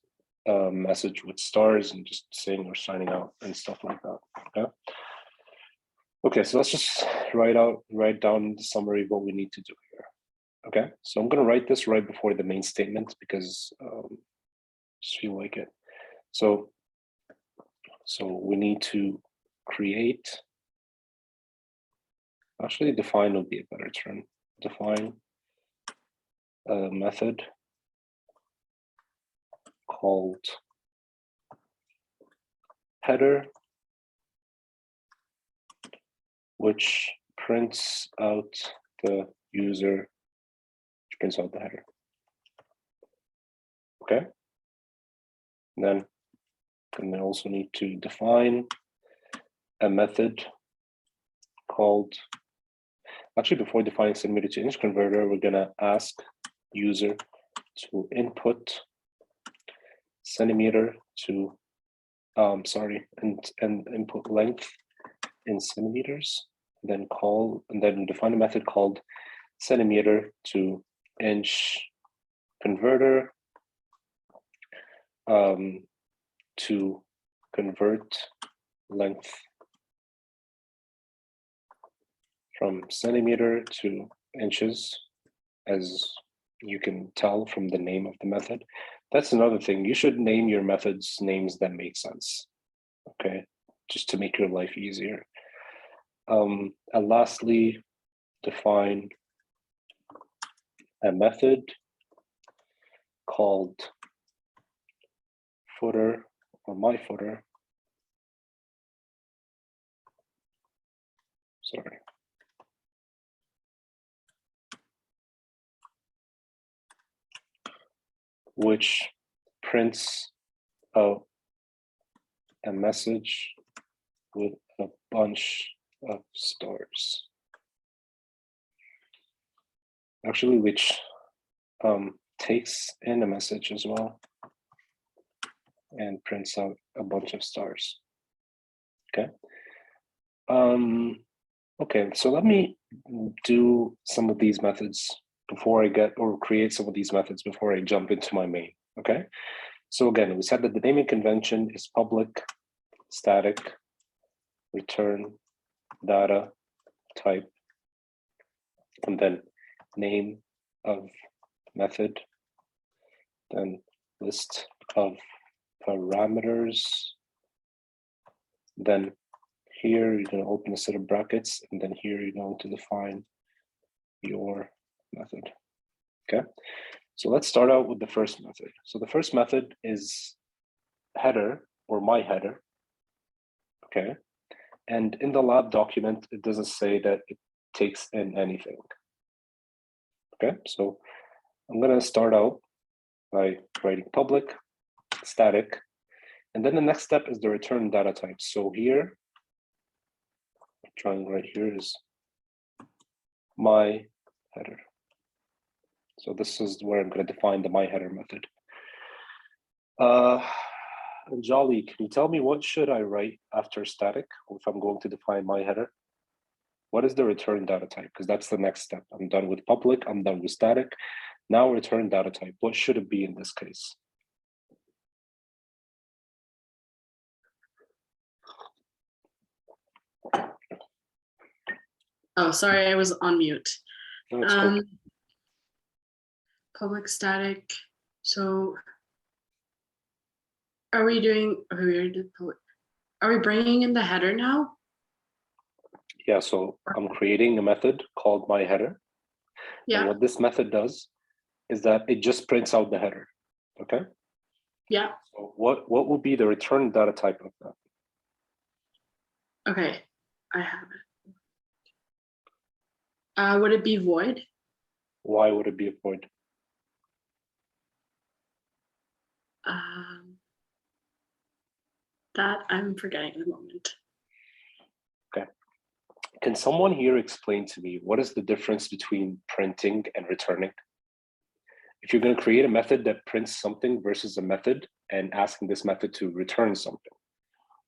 a message with stars and just saying or signing out and stuff like that. Okay. Okay, so let's just write down the summary of what we need to do here. Okay, so I'm going to write this right before the main statement because just feel like it. So we need to create, actually define would be a better term. Define a method called header, which prints out the user, which prints out the header. Okay. And then I also need to define a method called, actually before defining centimeter to inch converter, we're gonna ask user to input centimeter to, and input length in centimeters, then define a method called centimeter to inch converter to convert length from centimeter to inches, as you can tell from the name of the method. That's another thing. You should name your methods names that make sense, okay? Just to make your life easier. And lastly, define a method called footer or myFooter. Sorry. Which prints out a message with a bunch of stars. Actually, which takes in a message as well and prints out a bunch of stars. Okay. Okay, so let me do some of these methods before I create some of these methods before I jump into my main. Okay. So again, we said that the naming convention is public, static, return data type, and then name of method, then list of parameters. Then here you're going to open a set of brackets, and then here you're going to define your method. Okay, so let's start out with the first method. So the first method is header, or my header. Okay, and in the lab document, it doesn't say that it takes in anything. Okay, so I'm going to start out by writing public static, and then the next step is the return data type. So here, I'm trying right here is my header. So this is where I'm going to define the my header method. Jolly, can you tell me what should I write after static if I'm going to define my header? What is the return data type? Because that's the next step. I'm done with public, I'm done with static. Now return data type. What should it be in this case? Oh, sorry, I was on mute. No, it's cool. Public static. So are we doing, oh, we already did public. Are we bringing in the header now? Yeah, so I'm creating a method called my header. Yeah. And what this method does is that it just prints out the header. Okay. Yeah. So what will be the return data type of that? Okay, I have it. Would it be void? Why would it be a void? That I'm forgetting at the moment. Okay. Can someone here explain to me what is the difference between printing and returning? If you're going to create a method that prints something versus a method and asking this method to return something,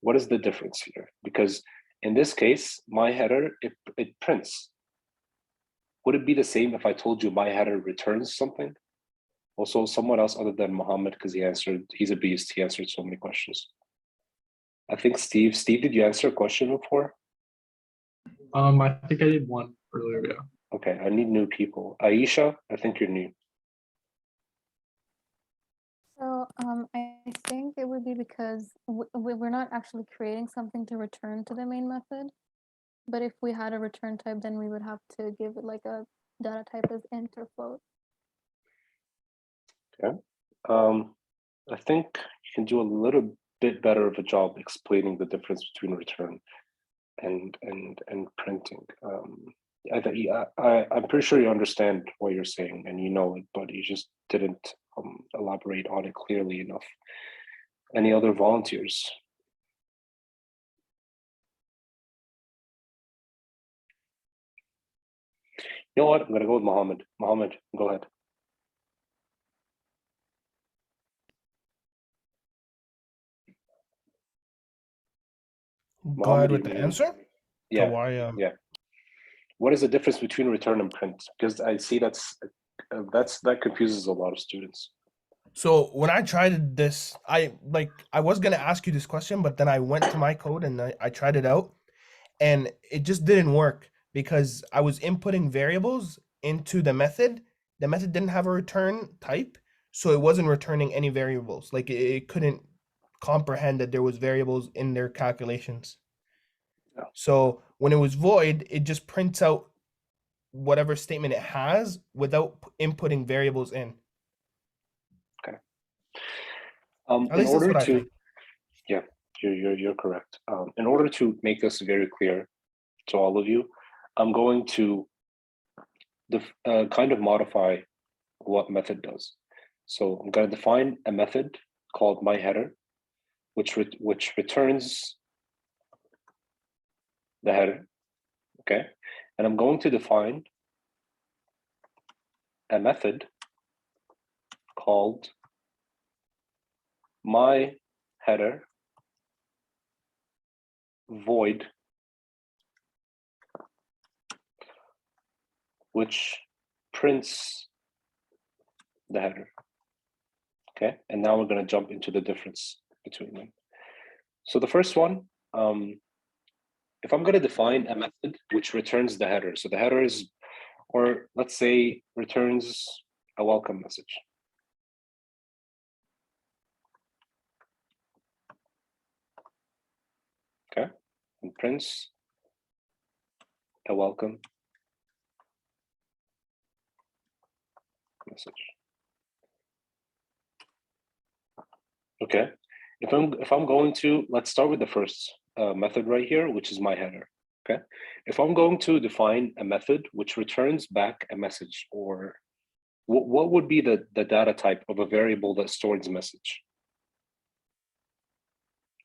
what is the difference here? Because in this case, my header, it prints. Would it be the same if I told you my header returns something? Also, someone else other than Mohammed, because he's a beast. He answered so many questions. I think Steve, did you answer a question before? I think I did one earlier, yeah. Okay, I need new people. Aisha, I think you're new. So I think it would be because we're not actually creating something to return to the main method. But if we had a return type, then we would have to give it like a data type as int or float. Okay. I think you can do a little bit better of a job explaining the difference between return and printing. I'm pretty sure you understand what you're saying and you know it, but you just didn't elaborate on it clearly enough. Any other volunteers? You know what? I'm going to go with Mohammed. Mohammed, go ahead. Go ahead with the answer. Yeah. Why, yeah. What is the difference between return and print? Because I see that confuses a lot of students. So when I tried this, I was gonna ask you this question, but then I went to my code and I tried it out, and it just didn't work because I was inputting variables into the method. The method didn't have a return type, so it wasn't returning any variables. Like it couldn't comprehend that there was variables in their calculations. Yeah. So when it was void, it just prints out whatever statement it has without inputting variables in. Okay. At least that's what I think. Yeah, you're correct. In order to make this very clear to all of you, I'm going to kind of modify what method does. So I'm going to define a method called my header, which returns the header. Okay, and I'm going to define a method called my header void, which prints the header. Okay, and now we're going to jump into the difference between them. So the first one, if I'm going to define a method which returns the header, so the header is, or let's say returns a welcome message. Okay, and prints a welcome message. Okay, if I'm going to, let's start with the first method right here, which is my header. Okay, if I'm going to define a method which returns back a message, or what would be the data type of a variable that stores message?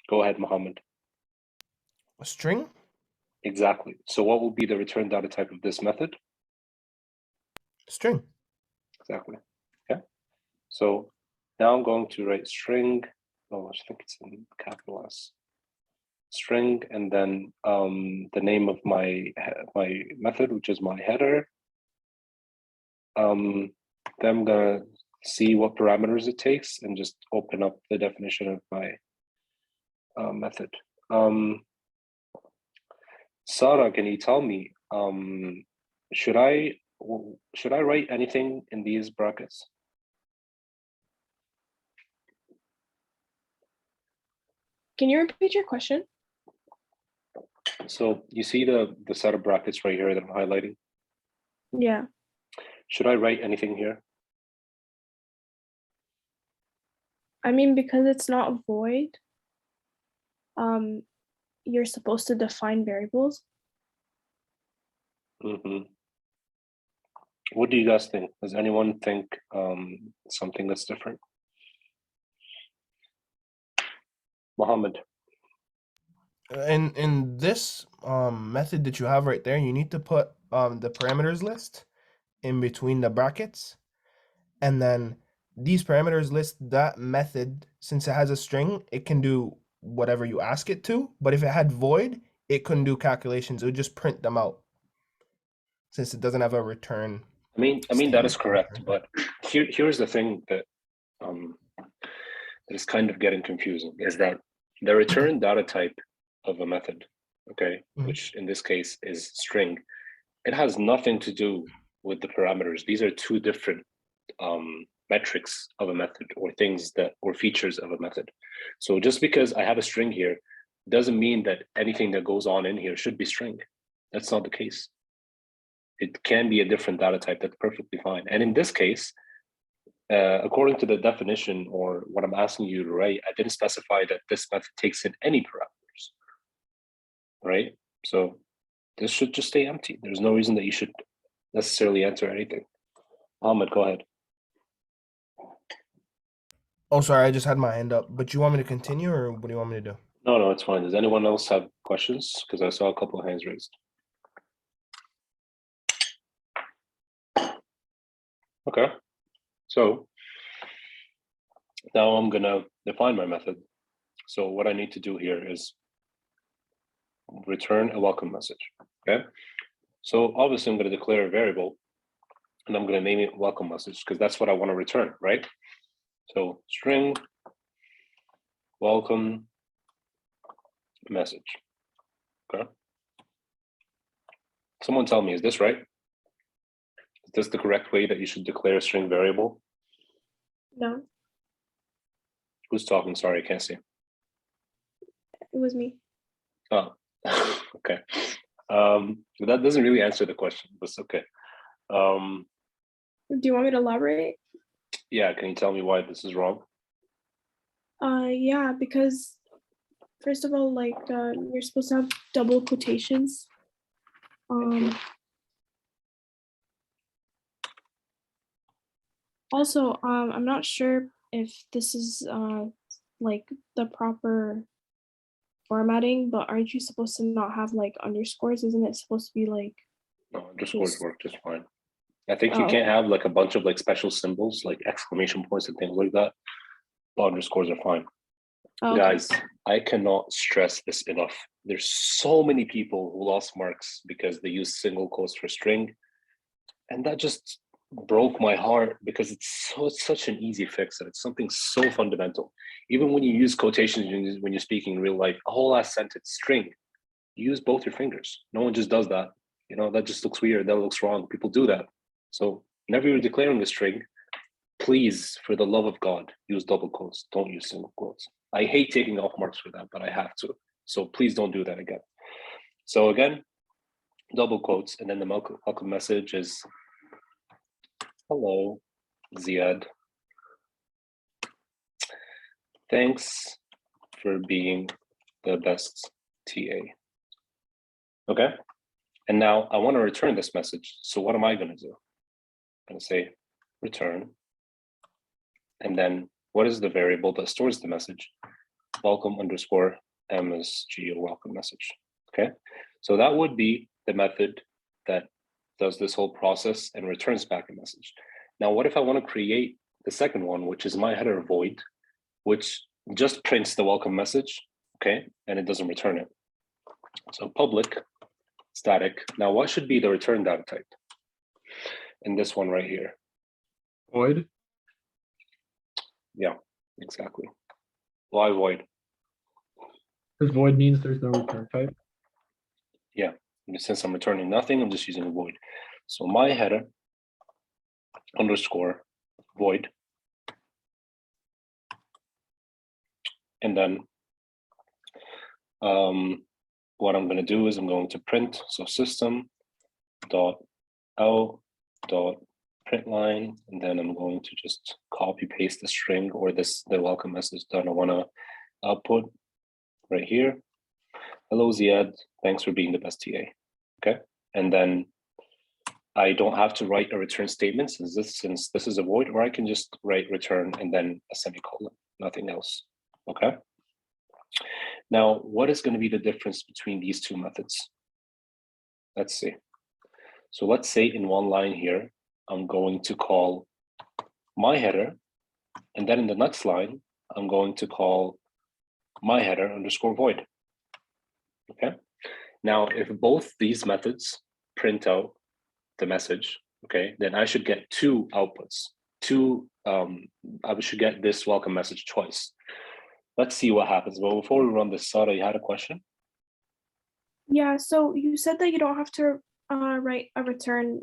Go ahead, Mohammed. A string? Exactly. So what will be the return data type of this method? String. Exactly. Okay. So now I'm going to write string. Oh, I think it's in capital S. String, and then the name of my method, which is my header. Then I'm gonna see what parameters it takes and just open up the definition of my method. Sarah, can you tell me, should I write anything in these brackets? Can you repeat your question? So you see the set of brackets right here that I'm highlighting? Yeah. Should I write anything here? I mean, because it's not void, you're supposed to define variables. Mm-hmm. What do you guys think? Does anyone think something that's different? Mohammed. In this method that you have right there, you need to put the parameters list in between the brackets, and then these parameters list that method. Since it has a string, it can do whatever you ask it to, but if it had void, it couldn't do calculations. It would just print them out since it doesn't have a return. I mean that is correct, but here's the thing that that is kind of getting confusing, is that the return data type of a method, okay, which in this case is string, it has nothing to do with the parameters. These are two different metrics of a method, or things that, or features of a method. So just because I have a string here doesn't mean that anything that goes on in here should be string. That's not the case. It can be a different data type. That's perfectly fine. And in this case, according to the definition, or what I'm asking you to write, I didn't specify that this method takes in any parameters, right? So this should just stay empty. There's no reason that you should necessarily enter anything. Ahmed, go ahead. Oh, sorry, I just had my hand up. But you want me to continue, or what do you want me to do? No, it's fine. Does anyone else have questions? Because I saw a couple of hands raised. Okay, so now I'm gonna define my method. So what I need to do here is return a welcome message, okay? So obviously I'm gonna declare a variable, and I'm gonna name it welcome message, because that's what I wanna return, right? So string welcome message, okay? Someone tell me, is this right? Is this the correct way that you should declare a string variable? No, Who's talking? Sorry, I can't see. it was me. Oh, okay. That doesn't really answer the question, but it's okay. Do you want me to elaborate? Yeah, can you tell me why this is wrong? Yeah, because first of all, like you're supposed to have double quotations. Also, I'm not sure if this is like the proper formatting, but aren't you supposed to not have like underscores? Isn't it supposed to be like? No, underscores Just- work just fine. I think you Oh. can't have like a bunch of like special symbols, like exclamation points and things like that, but underscores are fine. Oh, okay. Guys, I cannot stress this enough. There's so many people who lost marks because they use single quotes for string, and that just broke my heart, because it's such an easy fix, and it's something so fundamental. Even when you use quotations when you're speaking in real life, a whole ass sentence string, use both your fingers. No one just does that. That just looks weird. That looks wrong. People do that. So whenever you're declaring a string, please, for the love of God, use double quotes. Don't use single quotes. I hate taking off marks for that, but I have to. So please don't do that again. So again, double quotes, and then the welcome message is, hello, Ziad. Thanks for being the best TA. Okay. And now I want to return this message. So what am I going to do? I'm going to say return. And then what is the variable that stores the message? Welcome underscore MSG, or welcome message. Okay. So that would be the method that does this whole process and returns back a message. Now, what if I want to create the second one, which is my header void, which just prints the welcome message, okay, and it doesn't return it. So public static. Now, what should be the return data type? In this one right here. Void. Yeah, exactly. Why void? Because void means there's no return type. Yeah, and since I'm returning nothing, I'm just using a void. So my header underscore void. And then what I'm going to do is I'm going to print, so system dot out dot print line, and then I'm going to just copy paste the string or the welcome message that I want to output right here. Hello Ziad, thanks for being the best TA. Okay, and then I don't have to write a return statement since this is a void, or I can just write return and then a semicolon, nothing else. Okay. Now, what is going to be the difference between these two methods? Let's see. So let's say in one line here, I'm going to call my header, and then in the next line, I'm going to call my header underscore void. Okay. Now, if both these methods print out the message, okay, then I should get two outputs. I should get this welcome message twice. Let's see what happens. Well, before we run this, Sara, you had a question? Yeah, so you said that you don't have to write a return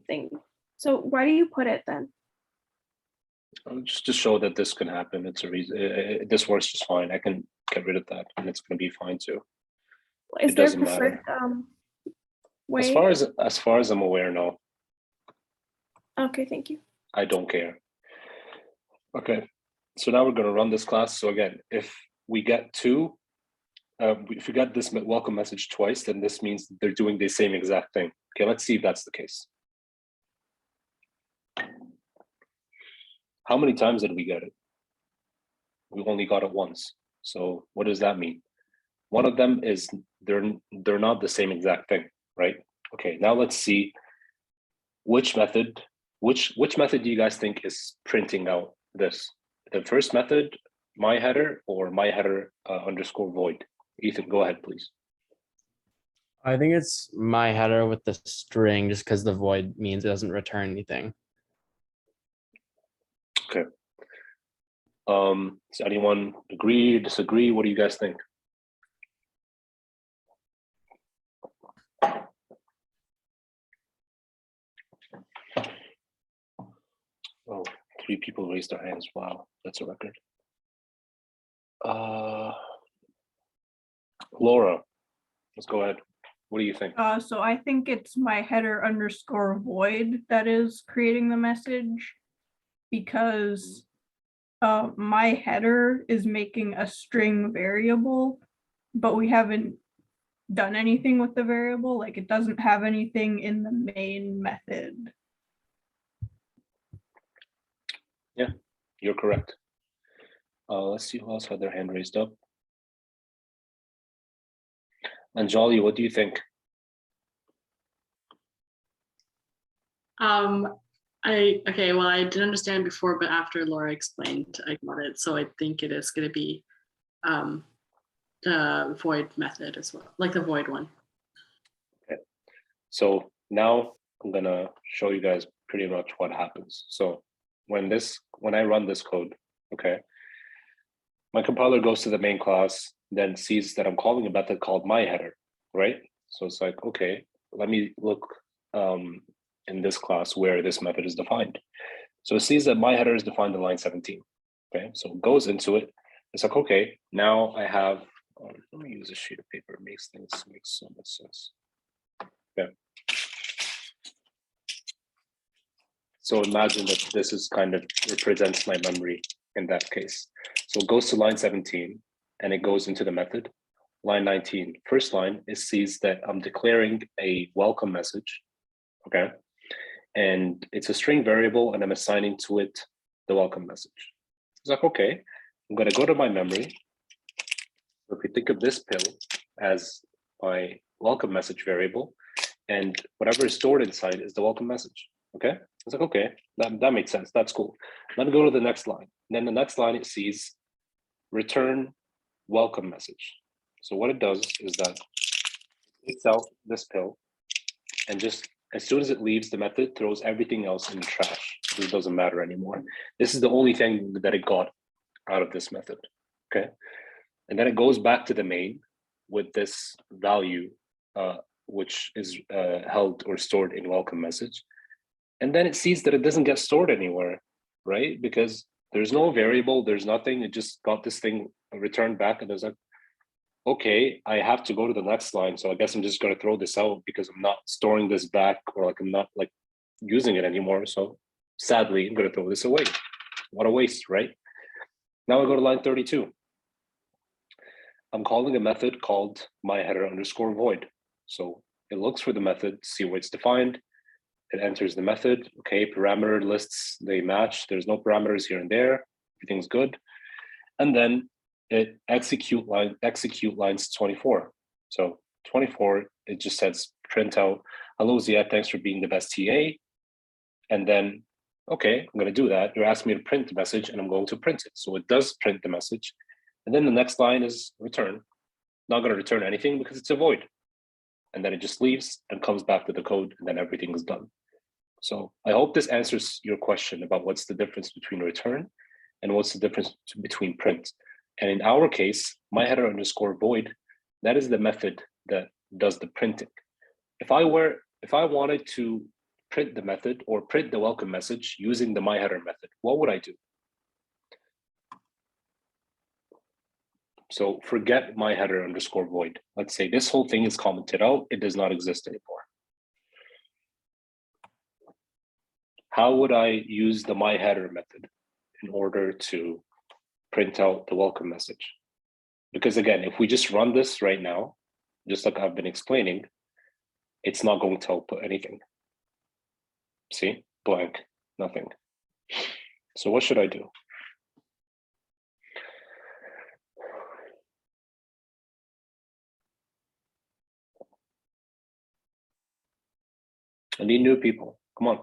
thing. So why do you put it then? Just to show that this can happen. It's a reason. This works just fine. I can get rid of that, and it's going to be fine too. Is It there a doesn't matter. preferred way? As far as I'm aware, no. Okay, thank you. I don't care. Okay, so now we're going to run this class. So again, if we get if we get this welcome message twice, then this means they're doing the same exact thing. Okay, let's see if that's the case. How many times did we get it? We only got it once. So what does that mean? One of them is they're not the same exact thing, right? Okay, now let's see which method do you guys think is printing out this? The first method, my header, or my header underscore void? Ethan, go ahead, please. I think it's my header with the string, just because the void means it doesn't return anything. Okay. Does anyone agree, disagree? What do you guys think? Oh, 3 people raised their hands. Wow, that's a record. Laura, let's go ahead. What do you think? So I think it's my header underscore void that is creating the message, because my header is making a string variable, but we haven't done anything with the variable. Like, it doesn't have anything in the main method. Yeah, you're correct. Let's see who else had their hand raised up. Anjali, what do you think? Okay, well, I didn't understand before, but after Laura explained, I got it. So I think it is going to be the void method as well, like the void one. Okay, so now I'm gonna show you guys pretty much what happens. So when I run this code, okay, my compiler goes to the main class, then sees that I'm calling a method called myHeader, right? So it's like, okay, let me look in this class where this method is defined. So it sees that myHeader is defined in line 17. Okay, so it goes into it. It's like, okay, now I have, let me use a sheet of paper. It makes so much sense. Okay. So imagine that this is kind of represents my memory in that case. So it goes to line 17 and it goes into the method. Line 19, first line, it sees that I'm declaring a welcome message, okay? And it's a string variable and I'm assigning to it the welcome message. It's like, okay, I'm gonna go to my memory. So if you think of this pill as my welcome message variable, and whatever is stored inside is the welcome message, okay? It's like, okay, that makes sense, that's cool. Then go to the next line. And then the next line, it sees return welcome message. So what it does is that it takes out this pill and just as soon as it leaves the method, throws everything else in the trash. It doesn't matter anymore. This is the only thing that it got out of this method, okay? And then it goes back to the main with this value, which is held or stored in welcome message. And then it sees that it doesn't get stored anywhere, right? Because there's no variable, there's nothing. It just got this thing returned back and there's like, okay, I have to go to the next line. So I guess I'm just going to throw this out because I'm not storing this back or like I'm not like using it anymore. So sadly, I'm going to throw this away. What a waste, right? Now I go to line 32. I'm calling a method called myHeader_void. So it looks for the method, see where it's defined. It enters the method. Okay, parameter lists, they match. There's no parameters here and there. Everything's good. And then it execute lines 24. So 24, it just says print out, hello Ziad, thanks for being the best TA. And then, okay, I'm gonna do that. You're asking me to print the message and I'm going to print it. So it does print the message. And then the next line is return. Not gonna return anything because it's a void. And then it just leaves and comes back to the code and then everything is done. So I hope this answers your question about what's the difference between return and what's the difference between print. And in our case, myHeader_void, that is the method that does the printing. If I wanted to print the method or print the welcome message using the myHeader method, what would I do? So forget myHeader_void. Let's say this whole thing is commented out, it does not exist anymore. How would I use the myHeader method in order to print out the welcome message? Because again, if we just run this right now, just like I've been explaining, it's not going to output anything. See, blank, nothing. So what should I do? I need new people, come on.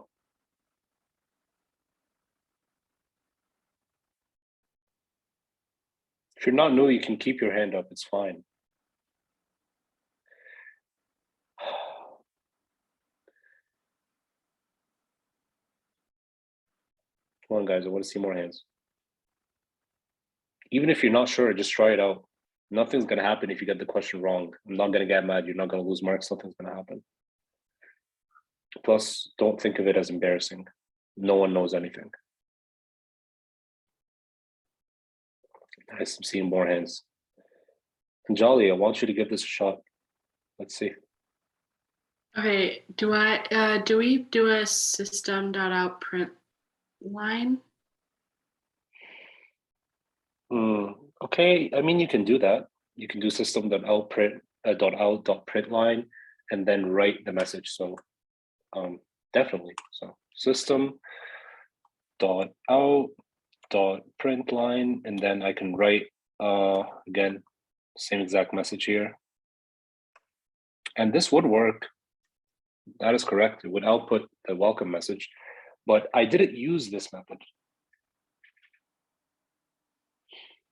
If you're not new, you can keep your hand up, it's fine. Come on, guys, I want to see more hands. Even if you're not sure, just try it out. Nothing's going to happen if you get the question wrong. I'm not going to get mad. You're not going to lose marks. Nothing's going to happen. Plus, don't think of it as embarrassing. No one knows anything. Nice, I'm seeing more hands. Jolly, I want you to give this a shot. Let's see. Okay, do we do a system.out print line? Okay, I mean, you can do that. You can do system.out .out.println and then write the message. So definitely. So system.out.println, and then I can write again, same exact message here. And this would work. That is correct. It would output the welcome message, but I didn't use this method.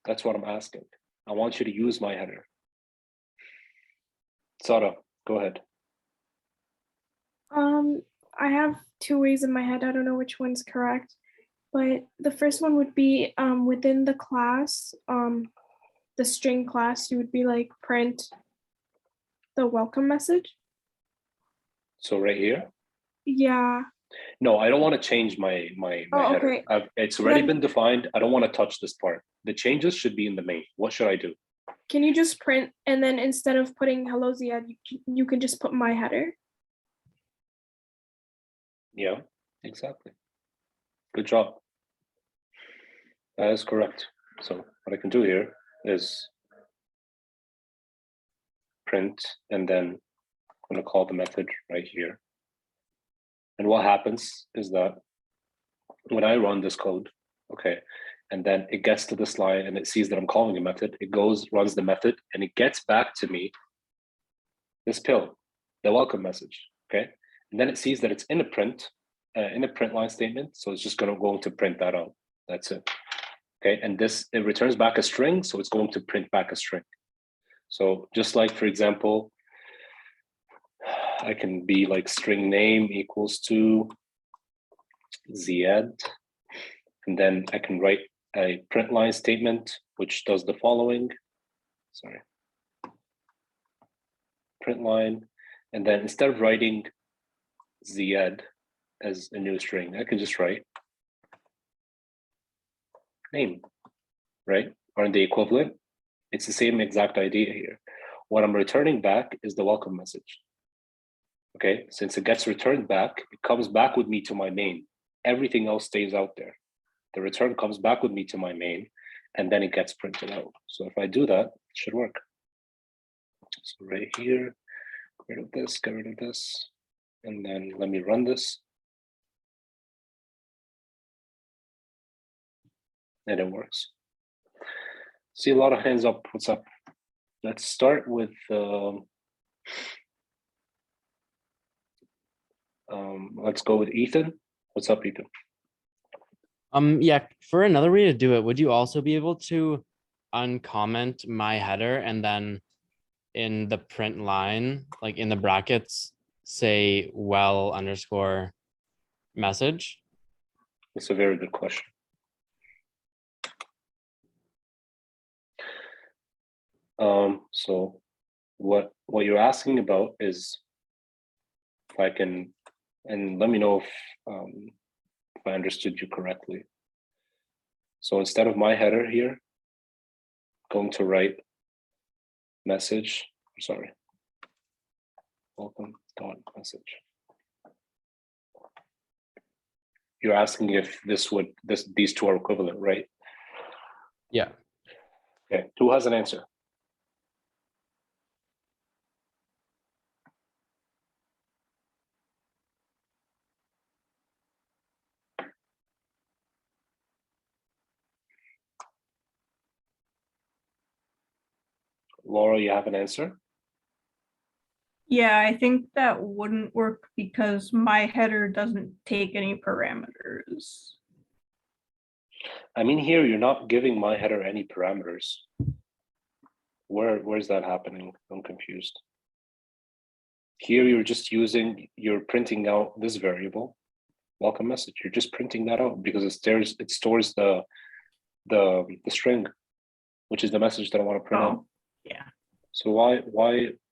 That's what I'm asking. I want you to use myHeader. Sara, go ahead. I have two ways in my head. I don't know which one's correct, but the first one would be within the class. the string class, you would be like print the welcome message. So right here. Yeah. No, I don't want to change my Oh, header. okay. It's already Then- been defined. I don't want to touch this part. The changes should be in the main. What should I do? Can you just print and then instead of putting hello Ziad, you can just put my header? Yeah, exactly. Good job. That is correct. So what I can do here is print, and then I'm going to call the method right here. And what happens is that when I run this code, okay, and then it gets to this line and it sees that I'm calling a method, it goes, runs the method, and it gets back to me this pill, the welcome message, okay? And then it sees that it's in a print line statement, so it's just going to print that out. That's it, okay? And this, it returns back a string, so it's going to print back a string. So just like, for example, I can be like string name equals to Ziad, and then I can write a print line statement, which does the following, sorry, print line, and then instead of writing Ziad as a new string, I can just write name, right? Aren't they equivalent? It's the same exact idea here. What I'm returning back is the welcome message. Okay, since it gets returned back, it comes back with me to my main. Everything else stays out there. The return comes back with me to my main, and then it gets printed out. So if I do that, it should work. So right here, get rid of this, and then let me run this. And it works. See a lot of hands up. What's up? Let's start with let's go with Ethan. What's up, Ethan? Yeah, for another way to do it, would you also be able to uncomment my header and then in the print line, like in the brackets, say well underscore message? That's a very good question. So what you're asking about is if I can, and let me know if I understood you correctly. So instead of my header here, I'm going to write message, sorry, welcome dot message. You're asking if these two are equivalent, right? Yeah. Okay, who has an answer? Laura, you have an answer? Yeah, I think that wouldn't work because my header doesn't take any parameters. I mean, here you're not giving my header any parameters. Where's that happening? I'm confused. Here you're printing out this variable, welcome message. You're just printing that out because it stores the string, which is the message that I want to print out. Yeah. So why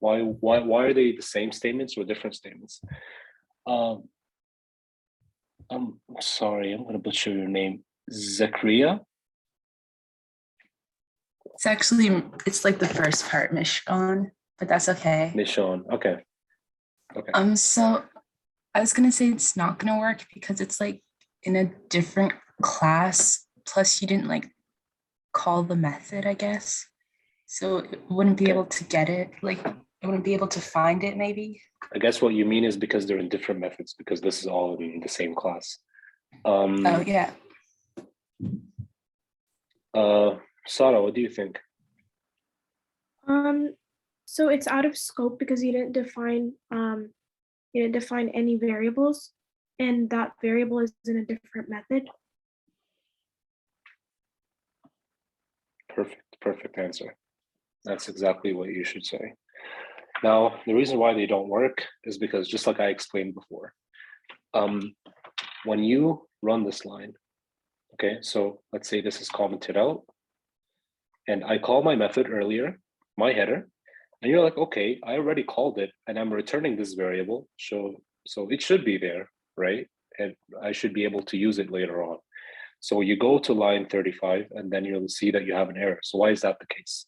are they the same statements or different statements? I'm sorry, I'm gonna butcher your name. Zakaria? It's like the first part, Mishon, but that's okay. Mishon, okay. Okay. So I was gonna say it's not gonna work because it's like in a different class. Plus you didn't like call the method, I guess. So it wouldn't be able to get it. Like it wouldn't be able to find it maybe. I guess what you mean is because they're in different methods, because this is all in the same class. Oh yeah. Sarah, what do you think? So it's out of scope because you didn't define any variables, and that variable is in a different method. Perfect answer. That's exactly what you should say. Now, the reason why they don't work is because, just like I explained before, when you run this line, okay, so let's say this is commented out, and I call my method earlier, my header, and you're like, okay, I already called it and I'm returning this variable. So it should be there, right? And I should be able to use it later on. So you go to line 35 and then you'll see that you have an error. So why is that the case?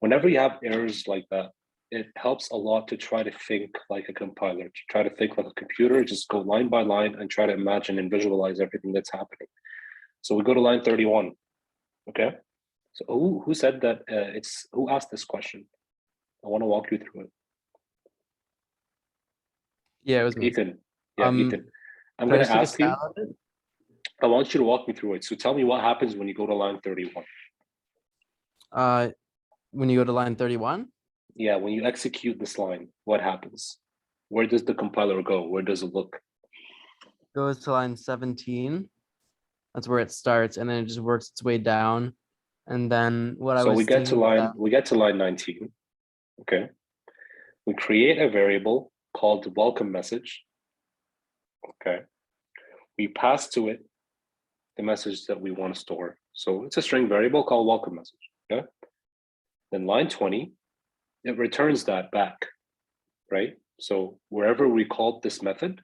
Whenever you have errors like that, it helps a lot to try to think like a compiler, to try to think like a computer, just go line by line and try to imagine and visualize everything that's happening. So we go to line 31, okay? So who said that who asked this question? I want to walk you through it. Yeah, it was me. Ethan. Yeah, Ethan. I'm Can I going just to take a ask you, stab at it? I want you to walk me through it. So tell me what happens when you go to line 31. When you go to line 31, Yeah, when you execute this line, what happens? Where does the compiler go? Where does it look? goes to line 17. That's where it starts, and then it just works its way down. And then what I So was we get to thinking line that- we get to line 19. Okay. We create a variable called welcome message. Okay. We pass to it the message that we want to store. So it's a string variable called welcome message. Okay. Then line 20, it returns that back, right? So wherever we called this method,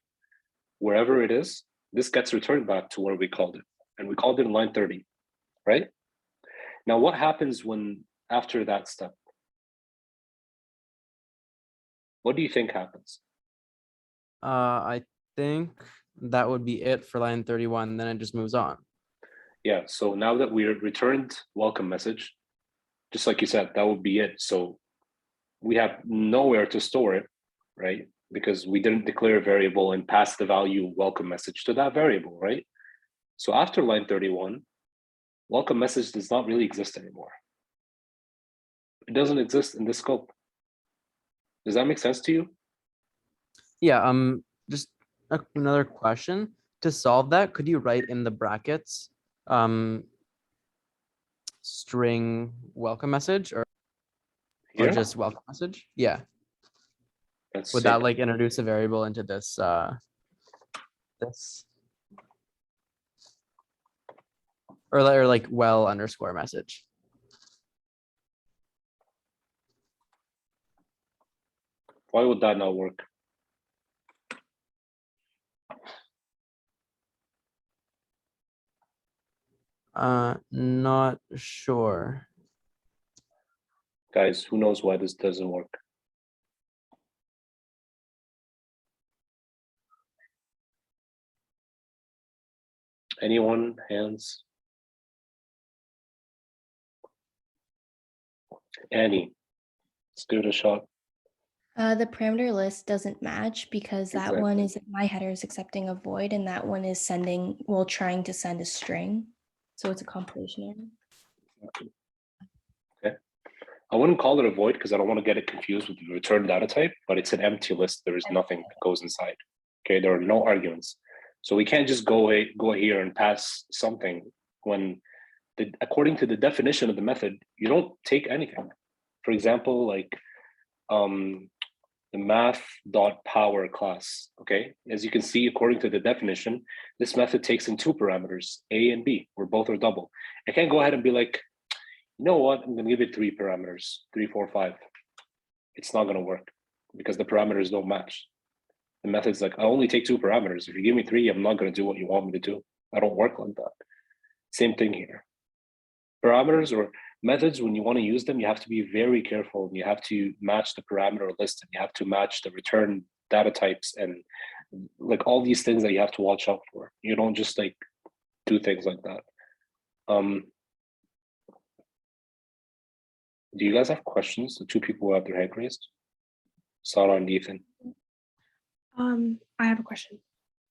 wherever it is, this gets returned back to where we called it. And we called it in line 30, right? Now, what happens when after that step? What do you think happens? I think that would be it for line 31. Then it just moves on. Yeah, so now that we returned welcome message, just like you said, that would be it. So we have nowhere to store it, right? Because we didn't declare a variable and pass the value welcome message to that variable, right? So after line 31, welcome message does not really exist anymore. It doesn't exist in this scope. Does that make sense to you? Yeah, just another question. To solve that, could you write in the brackets string welcome message or Here? just welcome message? Yeah. Let's Would see. that like introduce a variable into this this or like well underscore message? Why would that not work? Not sure. Guys, who knows why this doesn't work? Anyone? Hands? Annie, let's give it a shot. The parameter list doesn't match because that one is my header is accepting a void and that one is sending, well, trying to send a string. So it's a compilation error. Okay. I wouldn't call it a void because I don't want to get it confused with the return data type, but it's an empty list. There is nothing that goes inside. Okay, there are no arguments. So we can't just go here and pass something when according to the definition of the method, you don't take anything. For example, like the math.power class, okay? As you can see, according to the definition, this method takes in two parameters, A and B, where both are double. I can't go ahead and be like, you know what, I'm gonna give it three parameters, 3, 4, 5. It's not gonna work because the parameters don't match. The method's like, I only take two parameters. If you give me three, I'm not gonna do what you want me to do. I don't work like that. Same thing here. Parameters or methods, when you want to use them, you have to be very careful and you have to match the parameter list and you have to match the return data types and like all these things that you have to watch out for. You don't just like do things like that. Do you guys have questions? The two people who have their hand raised? Sarah and Ethan. I have a question.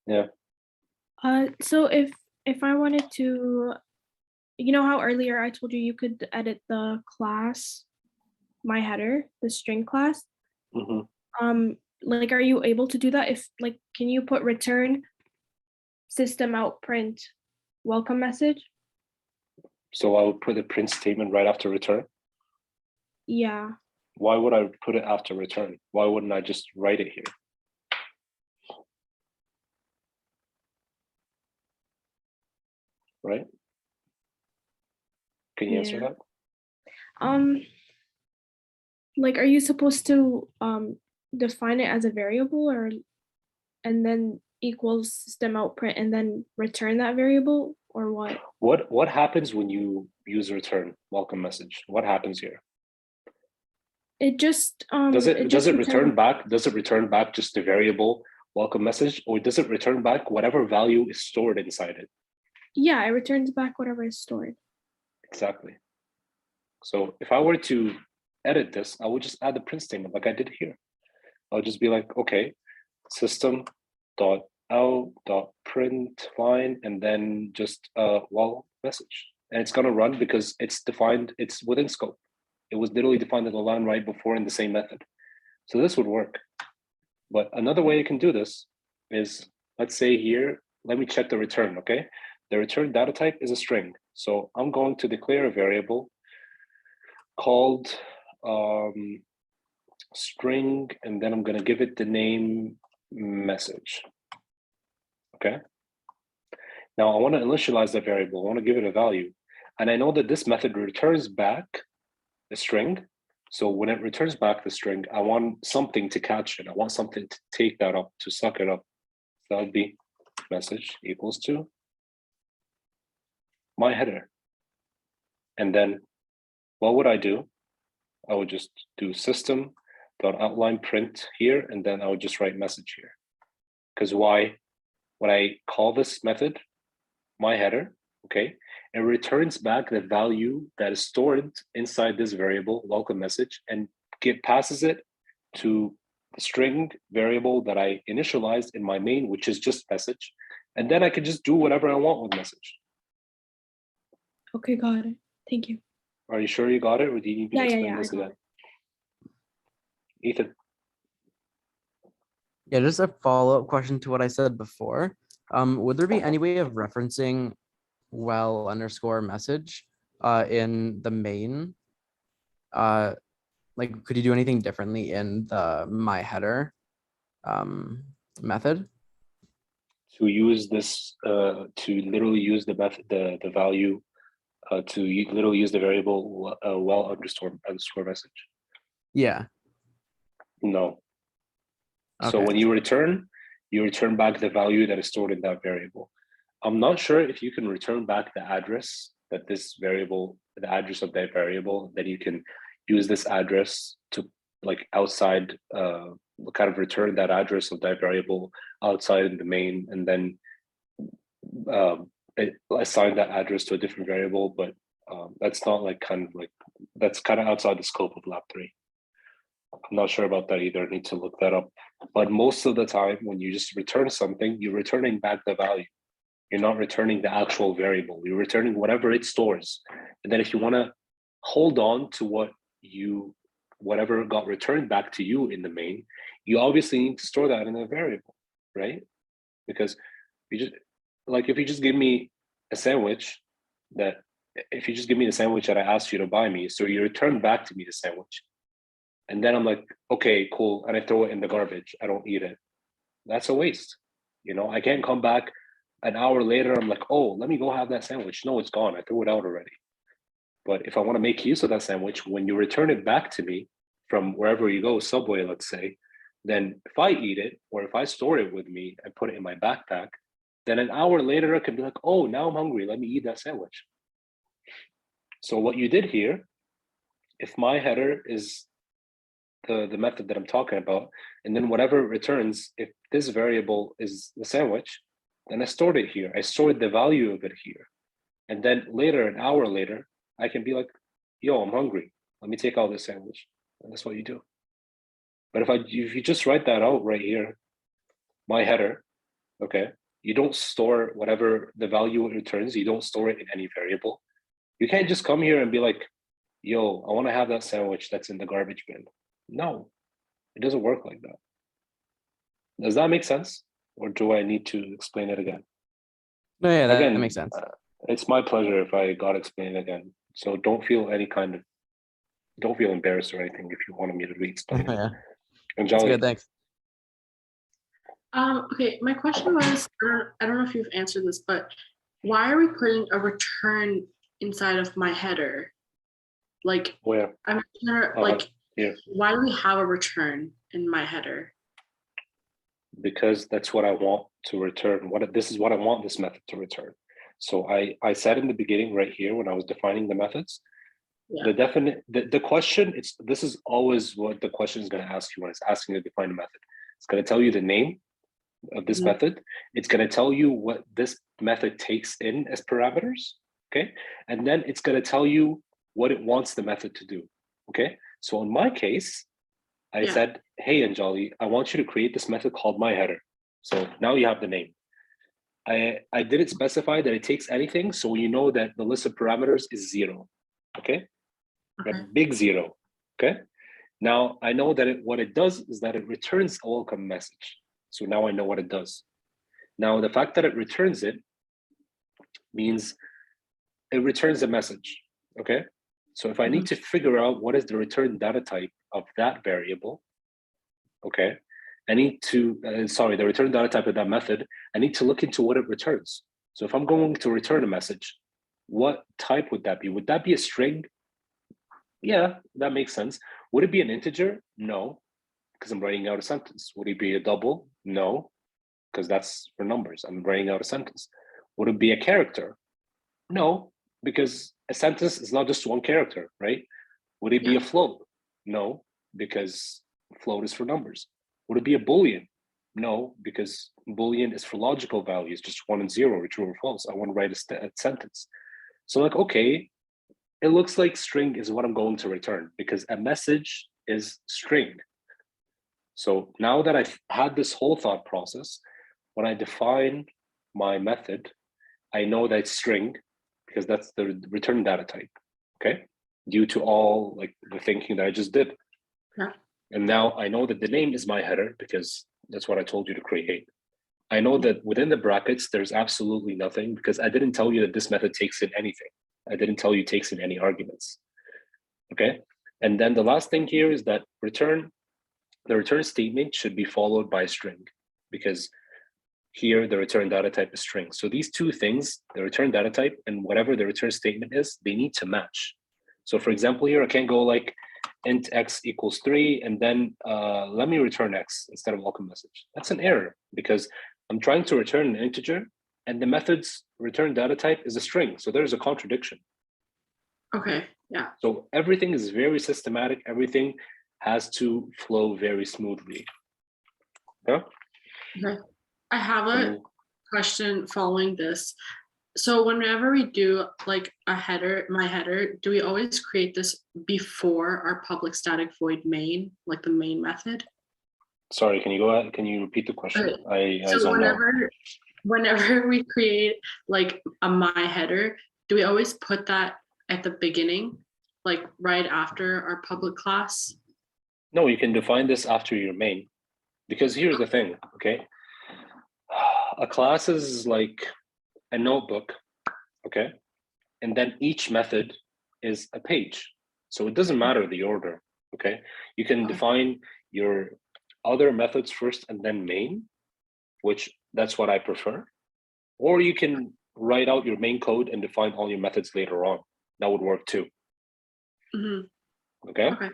Yeah. So if I wanted to, you know how earlier I told you you could edit the class, my header, the string class? Mm-hmm. Like, are you able to do that? If like, can you put return system out print welcome message? So I would put the print statement right after return. Yeah. Why would I put it after return? Why wouldn't I just write it here? Right? Can you answer that? like, are you supposed to define it as a variable, or and then equals system output and then return that variable, or what? What happens when you use return welcome message? What happens here? It just Does it just return back? Does it return back just the variable welcome message, or does it return back whatever value is stored inside it? Yeah, it returns back whatever is stored. Exactly. So if I were to edit this, I would just add the print statement like I did here. I'll just be like, okay, system dot out dot print line, and then just well message, and it's gonna run because it's defined. It's within scope. It was literally defined in the line right before in the same method. So this would work. But another way you can do this is, let's say here, let me check the return, okay? The return data type is a string. So I'm going to declare a variable called string, and then I'm gonna give it the name message, okay? Now I wanna initialize that variable, I wanna give it a value. And I know that this method returns back the string. So when it returns back the string, I want something to catch it. I want something to take that up, to suck it up. So that would be message equals to my header. And then what would I do? I would just do system.outline print here, and then I would just write message here. Because why? When I call this method, my header, okay, it returns back the value that is stored inside this variable, welcome message, and passes it to the string variable that I initialized in my main, which is just message. And then I can just do whatever I want with message. Okay, got it. Thank you. Are you sure you got it, or do you need me to explain this I got again? Ethan. Yeah, just a follow-up question to what I said before. Would there be any way of referencing well underscore message in the main? Like, could you do anything differently in the my header method? To use this, to literally use the method, the value, literally use the variable well underscore message? Yeah. No. So Okay. when you return back the value that is stored in that variable. I'm not sure if you can return back the address that this variable, the address of that variable, that you can use this address to like outside, kind of return that address of that variable outside in the main, and then assign that address to a different variable, but that's not like that's kind of outside the scope of lab 3. I'm not sure about that either. I need to look that up. But most of the time, when you just return something, you're returning back the value. You're not returning the actual variable. You're returning whatever it stores. And then if you want to hold on to whatever got returned back to you in the main, you obviously need to store that in a variable, right? Because if you just give me a sandwich that I asked you to buy me, so you return back to me the sandwich. And then I'm like, okay, cool. And I throw it in the garbage. I don't eat it. That's a waste. You know, I can't come back an hour later. I'm like, oh, let me go have that sandwich. No, it's gone. I threw it out already. But if I want to make use of that sandwich, when you return it back to me from wherever you go, Subway, let's say, then if I eat it, or if I store it with me and put it in my backpack, then an hour later I can be like, oh, now I'm hungry. Let me eat that sandwich. So what you did here, if my header is the method that I'm talking about, and then whatever it returns, if this variable is the sandwich, then I stored it here. I stored the value of it here. And then later, an hour later, I can be like, yo, I'm hungry. Let me take out this sandwich. And that's what you do. But if you just write that out right here, my header, okay, you don't store whatever the value it returns, you don't store it in any variable. You can't just come here and be like, yo, I want to have that sandwich that's in the garbage bin. No, it doesn't work like that. Does that make sense? Or do I need to explain it again? No, yeah, that makes sense. It's my pleasure if I got explained again. So don't feel embarrassed or anything if you wanted me to re-explain it. Yeah. Angelica. Good, thanks. Okay, my question was, I don't know if you've answered this, but why are we putting a return inside of my header? Like, Where? I'm sure, Uh, like, here. why do we have a return in my header? Because that's what I want to return. This is what I want this method to return. So I said in the beginning right here when I was defining the methods, Yeah. the question, this is always what the question is going to ask you when it's asking you to define a method. It's going to tell you the name of this Mhm. method. It's going to tell you what this method takes in as parameters. Okay. And then it's going to tell you what it wants the method to do. Okay. So in my case, I Yeah. said, hey, Anjali, I want you to create this method called myHeader. So now you have the name. I didn't specify that it takes anything. So you know that the list of parameters is 0. Okay. A Okay. big 0. Okay. Now I know that what it does is that it returns a welcome message. So now I know what it does. Now the fact that it returns it means it returns a message. Okay. So if I need to figure out what is the return data type of that variable, okay, I need to, the return data type of that method, I need to look into what it returns. So if I'm going to return a message, what type would that be? Would that be a string? Yeah, that makes sense. Would it be an integer? No, because I'm writing out a sentence. Would it be a double? No, because that's for numbers. I'm writing out a sentence. Would it be a character? No, because a sentence is not just one character, right? Would it be a float? No, because float is for numbers. Would it be a Boolean? No, because Boolean is for logical values, just 1 and 0, or true or false. I want to write a sentence. So like, okay, it looks like string is what I'm going to return because a message is string. So now that I've had this whole thought process, when I define my method, I know that it's string because that's the return data type, okay? Due to all like the thinking that I just did. Yeah. And now I know that the name is myHeader because that's what I told you to create. I know that within the brackets, there's absolutely nothing because I didn't tell you that this method takes in anything. I didn't tell you it takes in any arguments, okay? And then the last thing here is that the return statement should be followed by a string because here the return data type is string. So these two things, the return data type and whatever the return statement is, they need to match. So for example, here I can't go like int x equals 3 and then let me return x instead of welcome message. That's an error because I'm trying to return an integer and the method's return data type is a string. So there's a contradiction. Okay, yeah. So everything is very systematic. Everything has to flow very smoothly. Yeah. Okay. I have a question following this. So whenever we do like a header, myHeader, do we always create this before our public static void main, like the main method? Sorry, can you go ahead? Can you repeat the question? Okay. I So zoned out. whenever we create like a myHeader, do we always put that at the beginning, like right after our public class? No, you can define this after your main, because here's the thing, okay? A class is like a notebook, okay? And then each method is a page. So it doesn't matter the order, okay? You can define your other methods first and then main, which that's what I prefer. Or you can write out your main code and define all your methods later on. That would work too. Okay? Okay.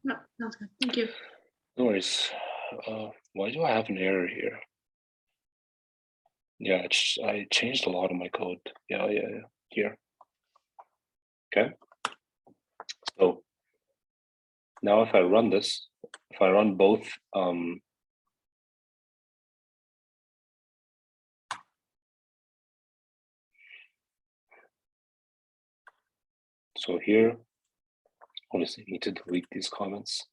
No, sounds good. Thank you. No worries. Why do I have an error here? Yeah, I changed a lot of my code. Yeah, here. Okay. So now if I run this, if I run both, so here, obviously I need to delete these comments.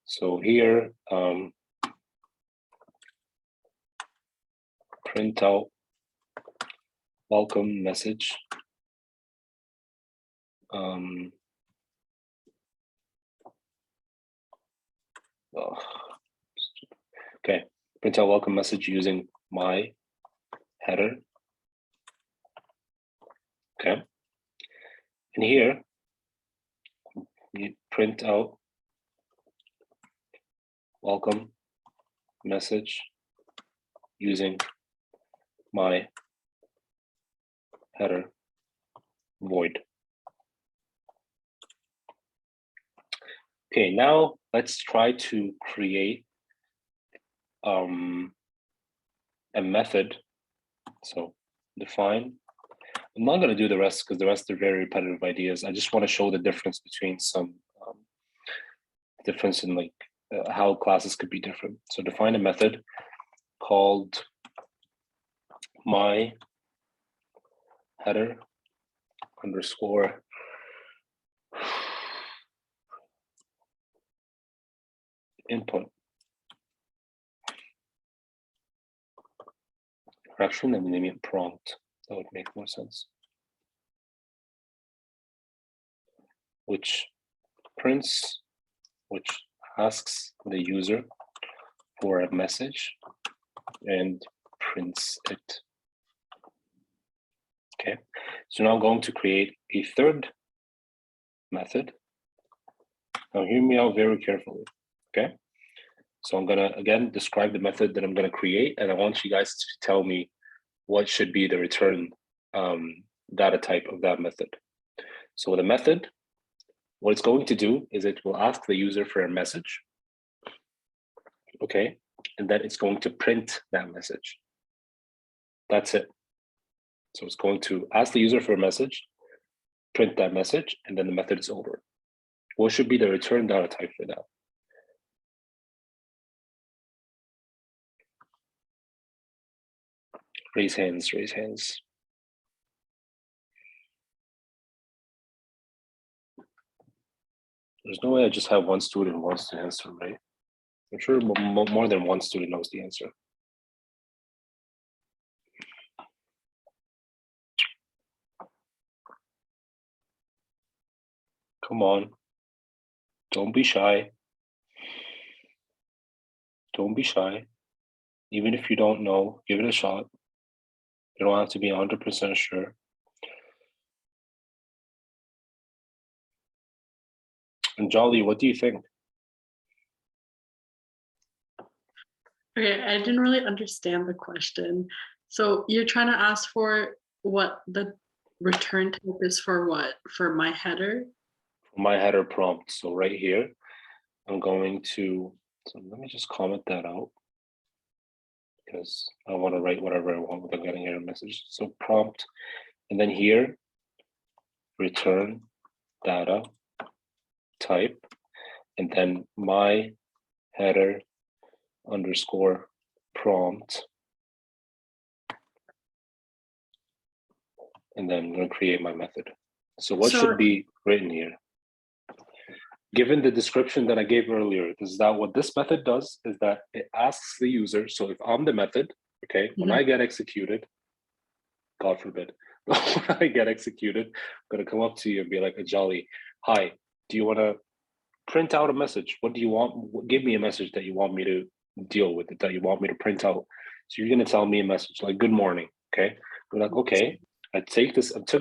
So here, print out welcome message. Okay, print out welcome message using my header. Okay, and here you print out welcome message using my header void. Okay, now let's try to create a method. So define. I'm not going to do the rest because the rest are very repetitive ideas. I just want to show the difference between some difference in like how classes could be different. So define a method called my header underscore input. Actually, let me name it prompt. That would make more sense. Which asks the user for a message and prints it. Okay, so now I'm going to create a third method. Now hear me out very carefully, okay? So I'm gonna, again, describe the method that I'm gonna create, and I want you guys to tell me what should be the return data type of that method. So the method, what it's going to do is it will ask the user for a message, okay? And then it's going to print that message. That's it. So it's going to ask the user for a message, print that message, and then the method is over. What should be the return data type for that? Raise hands, raise hands. There's no way I just have one student who wants to answer, right? I'm sure more than one student knows the answer. Come on. Don't be shy. Don't be shy. Even if you don't know, give it a shot. You don't have to be 100% sure. And Jolly, what do you think? Okay, I didn't really understand the question. So you're trying to ask for what the return type is for what? For my header? My header prompt. So right here, I'm going to, so let me just comment that out because I want to write whatever I want without getting error message. So prompt, and then here, return data type, and then my header underscore prompt. And then I'm going to create my method. So what should be written here? Given the description that I gave earlier, is that what this method does is that it asks the user. So if I'm the method, okay, when I get executed, God forbid, when I get executed, I'm going to come up to you and be like, Ajali, hi, do you want to print out a message? What do you want? Give me a message that you want me to deal with, that you want me to print out. So you're going to tell me a message like, good morning, okay? We're like, okay, I took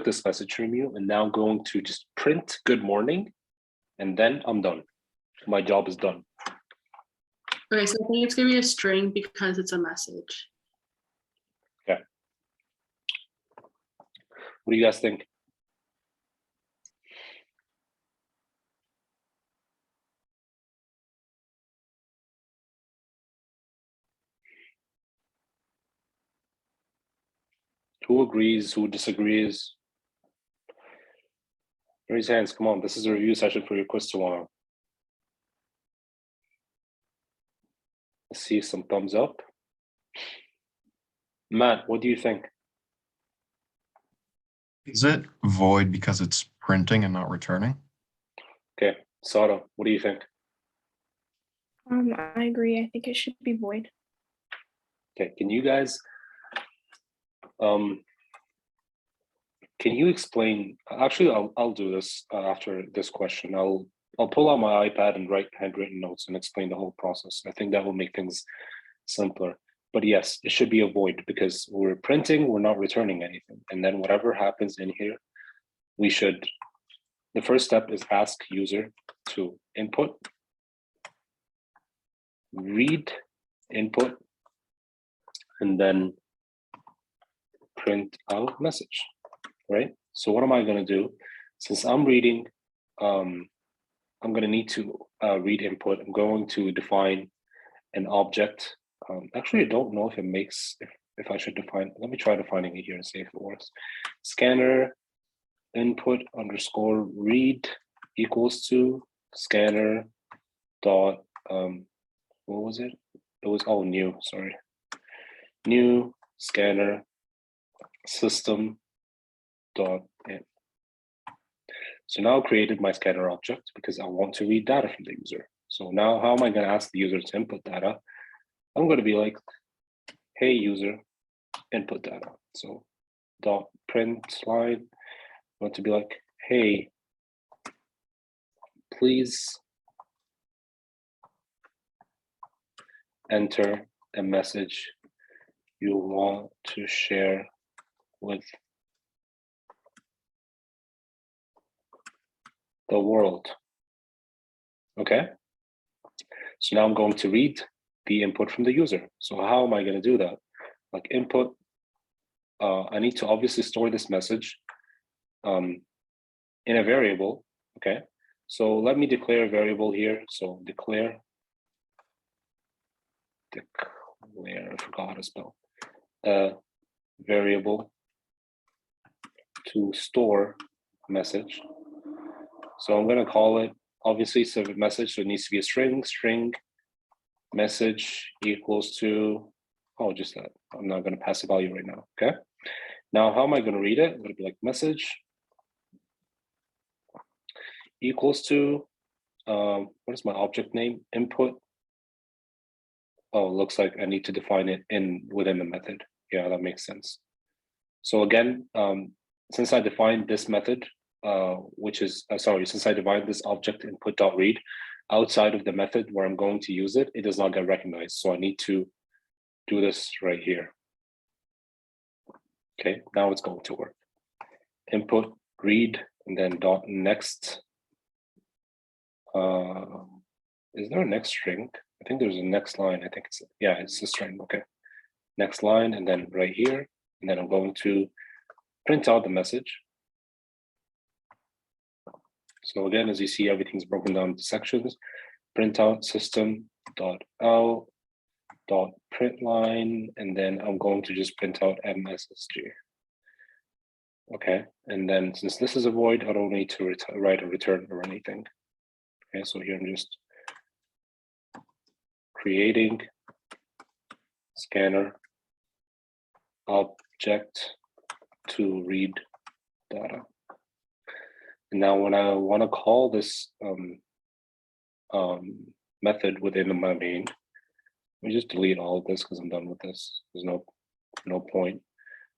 this message from you, and now I'm going to just print good morning, and then I'm done. My job is done. Okay, so I think it's gonna be a string because it's a message. Okay. What do you guys think? Who agrees? Who disagrees? Raise hands. Come on. This is a review session for your quiz tomorrow. Let's see some thumbs up. Matt, what do you think? Is it void because it's printing and not returning? Okay. Sara, what do you think? I agree. I think it should be void. Okay. Can you guys can you explain? Actually, I'll do this after this question. I'll pull out my iPad and write handwritten notes and explain the whole process. I think that will make things simpler. But yes, it should be a void because we're printing, we're not returning anything. And then whatever happens in here, we should, the first step is ask user to input, read input, and then print out message, right? So what am I going to do? Since I'm reading, I'm going to need to read input. I'm going to define an object. Actually, I don't know if it makes, if I should define, let me try defining it here and see if it works. Scanner input underscore read equals to scanner dot, what was it? It was, oh, new, sorry. New scanner system dot in. So now I created my scanner object because I want to read data from the user. So now how am I going to ask the user to input data? I'm going to be like, hey user, input data. So dot print line, I want to be like, hey, please enter a message you want to share with the world. Okay, so now I'm going to read the input from the user. So how am I going to do that? Like input, I need to obviously store this message in a variable. Okay, so let me declare a variable here. So declare, I forgot how to spell, variable to store message. So I'm going to call it, obviously it's a message, so it needs to be a string message equals to, oh, just that. I'm not going to pass a value right now. Okay, now how am I going to read it? I'm going to be like message equals to, what is my object name? Input. Oh, looks like I need to define it within the method. Yeah, that makes sense. So again, since I defined this method, which is, since I defined this object input.read outside of the method where I'm going to use it, it does not get recognized. So I need to do this right here. Okay, now it's going to work. Input read and then dot next. Is there a next string? I think there's a next line. I think it's, yeah, it's a string. Okay, next line and then right here, and then I'm going to print out the message. So again, as you see, everything's broken down into sections. Print out system dot out dot print line, and then I'm going to just print out MSSG. Okay, and then since this is a void, I don't need to write a return or anything. Okay, so here I'm just creating scanner object to read data. And now when I want to call this method within my main, let me just delete all of this because I'm done with this. There's no point.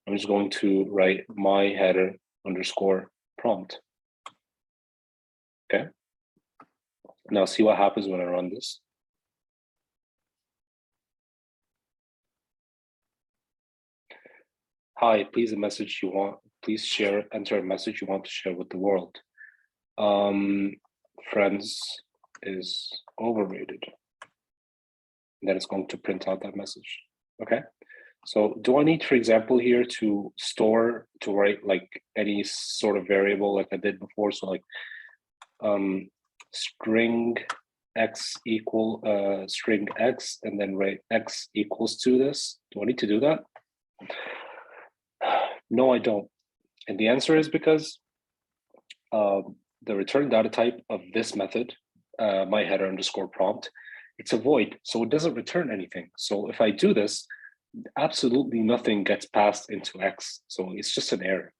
I'm just going to write my header underscore prompt. Okay. Now see what happens when I run this. Hi, please enter a message you want to share with the world. Friends is overrated. And then it's going to print out that message. Okay. So do I need, for example, here to write like any sort of variable like I did before? So like string x equal string x and then write x equals to this. Do I need to do that? No, I don't. And the answer is because the return data type of this method, my header underscore prompt, it's a void, so it doesn't return anything. So if I do this, absolutely nothing gets passed into X. So it's just an error.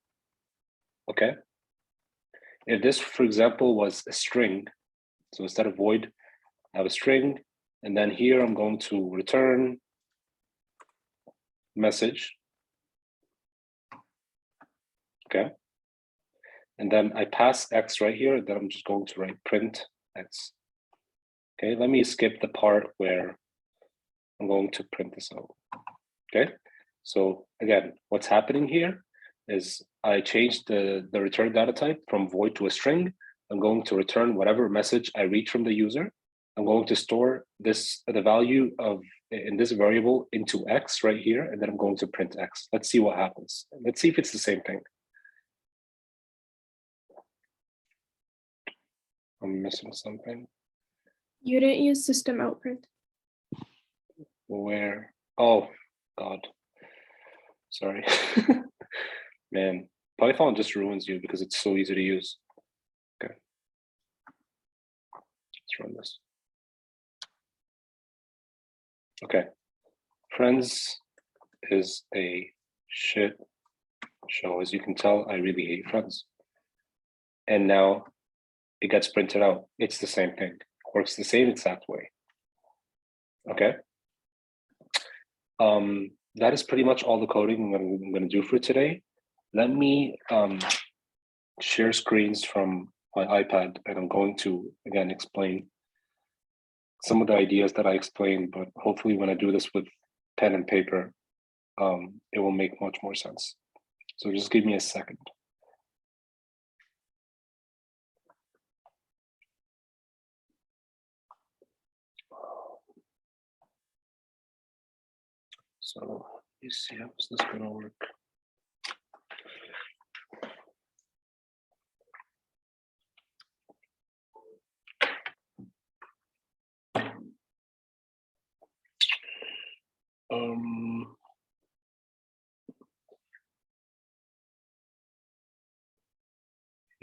Okay. If this, for example, was a string, so instead of void, I have a string, and then here I'm going to return message. Okay. And then I pass X right here, then I'm just going to write print X. Okay, let me skip the part where I'm going to print this out. Okay, so again, what's happening here is I changed the return data type from void to a string. I'm going to return whatever message I read from the user. I'm going to store the value of in this variable into X right here, and then I'm going to print X. Let's see what happens. Let's see if it's the same thing. I'm missing something. You didn't use system out print. Where? Oh, God. Sorry. Man, Python just ruins you because it's so easy to use. Okay. Let's run this. Okay. Friends is a shit show. As you can tell, I really hate Friends. And now it gets printed out. It's the same thing. Works the same exact way. Okay. That is pretty much all the coding I'm going to do for today. Let me share screens from my iPad, and I'm going to again explain some of the ideas that I explained, but hopefully when I do this with pen and paper, it will make much more sense. So just give me a second. So you see, how is this going to work?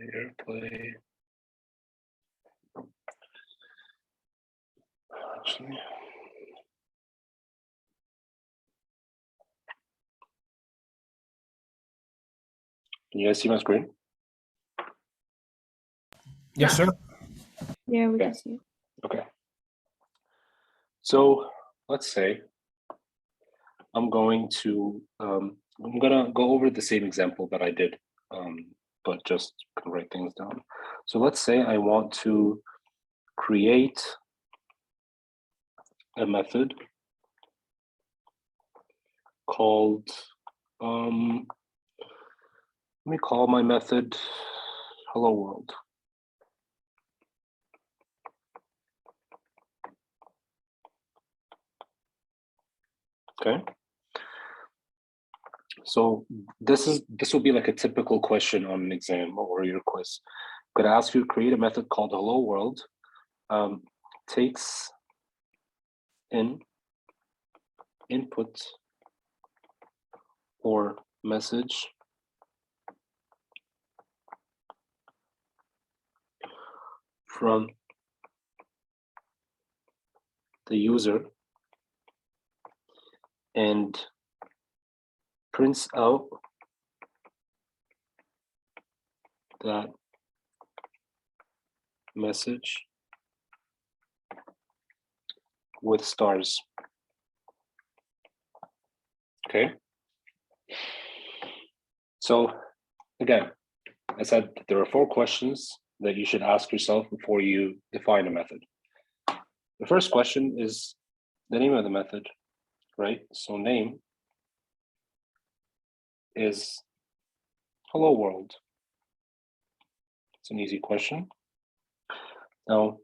AirPlay. Actually. Can you guys see my screen? Yes, sir. Yeah, we Okay. can see it. Okay. So let's say I'm going to go over the same example that I did, but just gonna write things down. So let's say I want to create a method called, let me call my method hello world. Okay. So this will be like a typical question on an exam or your quiz. I'm gonna ask you to create a method called hello world. Takes in input or message from the user and prints out that message with stars. Okay. So again, I said there are 4 questions that you should ask yourself before you define a method. The first question is the name of the method, right? So name is hello world. It's an easy question. Now,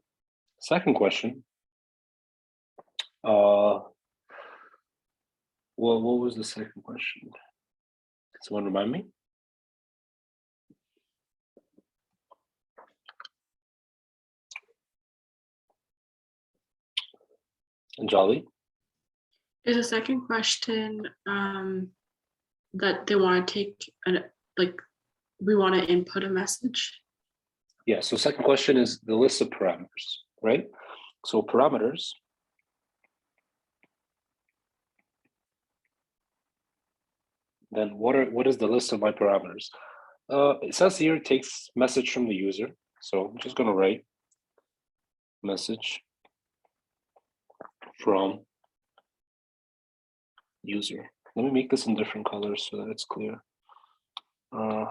second question, well, what was the second question? Can someone remind me? Jolly? Is a second question that they want to take we want to input a message? Yeah, so second question is the list of parameters, right? So parameters then what is the list of my parameters? It says here it takes message from the user. So I'm just gonna write message from user. Let me make this in different colors so that it's clear. Okay.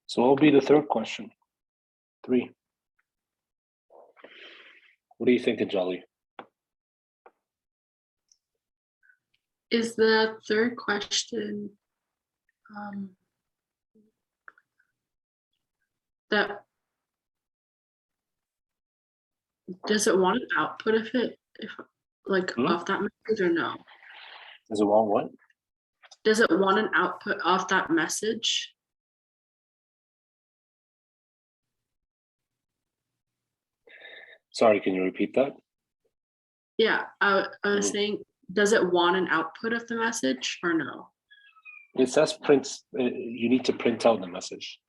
So what will be the third question? 3. What do you think, Jolly? Is the third question that does it want an output if like of that message or no? Is it wrong? What? Does it want an output off that message? Sorry, can you repeat that? Yeah, I was Mhm. saying, does it want an output of the message or no? It says prints. You need to print out the message.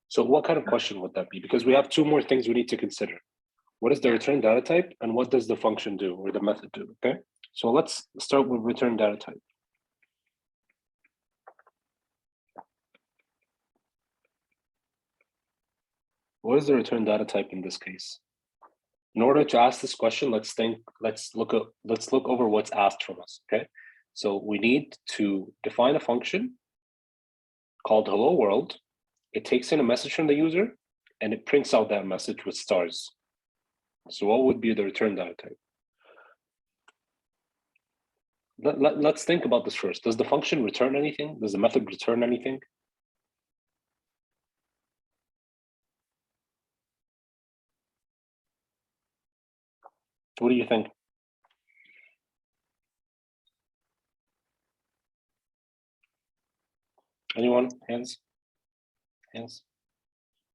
So what kind of question would that be? Because we have two more things we need to consider. What is the return data type, and what does the function do or the method do? Okay. So let's start with return data type. What is the return data type in this case? In order to ask this question, let's look over what's asked from us. Okay. So we need to define a function called hello world. It takes in a message from the user and it prints out that message with stars. So what would be the return data type? Let's think about this first. Does the function return anything? Does the method return anything? What do you think? Anyone? Hands? Hands?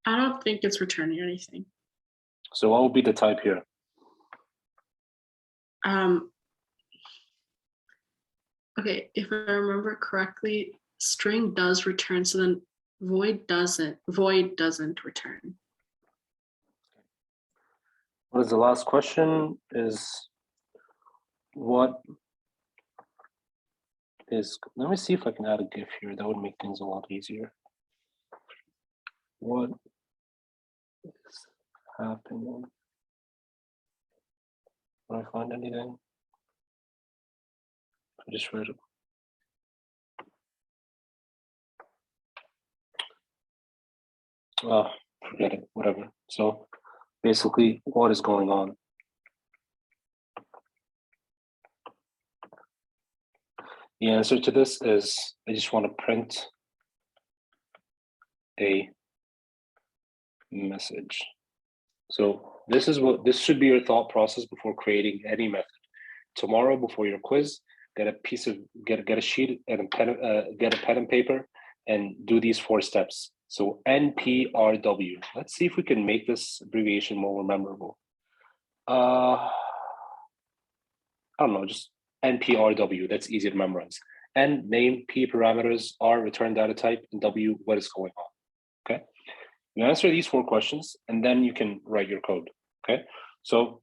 I don't think it's returning anything. So what would be the type here? Okay, if I remember correctly, string does return, so then void doesn't return. What is the last question? Let me see if I can add a GIF here. That would make things a lot easier. What is happening? Can I find anything? I just read it. Oh, forget it, whatever. So basically, what is going on? The answer to this is I just want to print a message. So this should be your thought process before creating any method. Tomorrow, before your quiz, get a sheet and a pen, get a pen and paper, and do these 4 steps. So NPRW. Let's see if we can make this abbreviation more memorable. I don't know, just NPRW. That's easy to memorize. N, name, P, parameters, R, return data type, and W, what is going on. Okay. You answer these 4 questions, and then you can write your code. Okay. So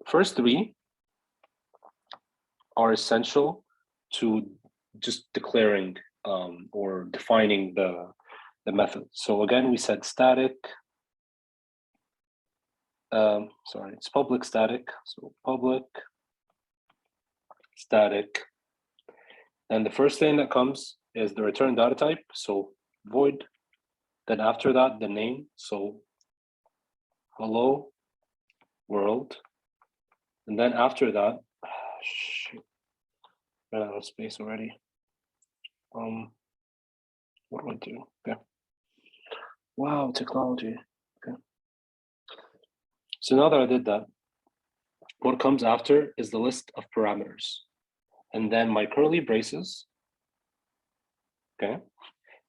first 3 are essential to just declaring or defining the method. So again, we said static. Sorry, it's public static. So public static. And the first thing that comes is the return data type. So void. Then after that, the name. So hello world. And then after that, shit, ran out of space already. What do I do? Okay. Wow, technology. Okay. So now that I did that, what comes after is the list of parameters. And then my curly braces. Okay.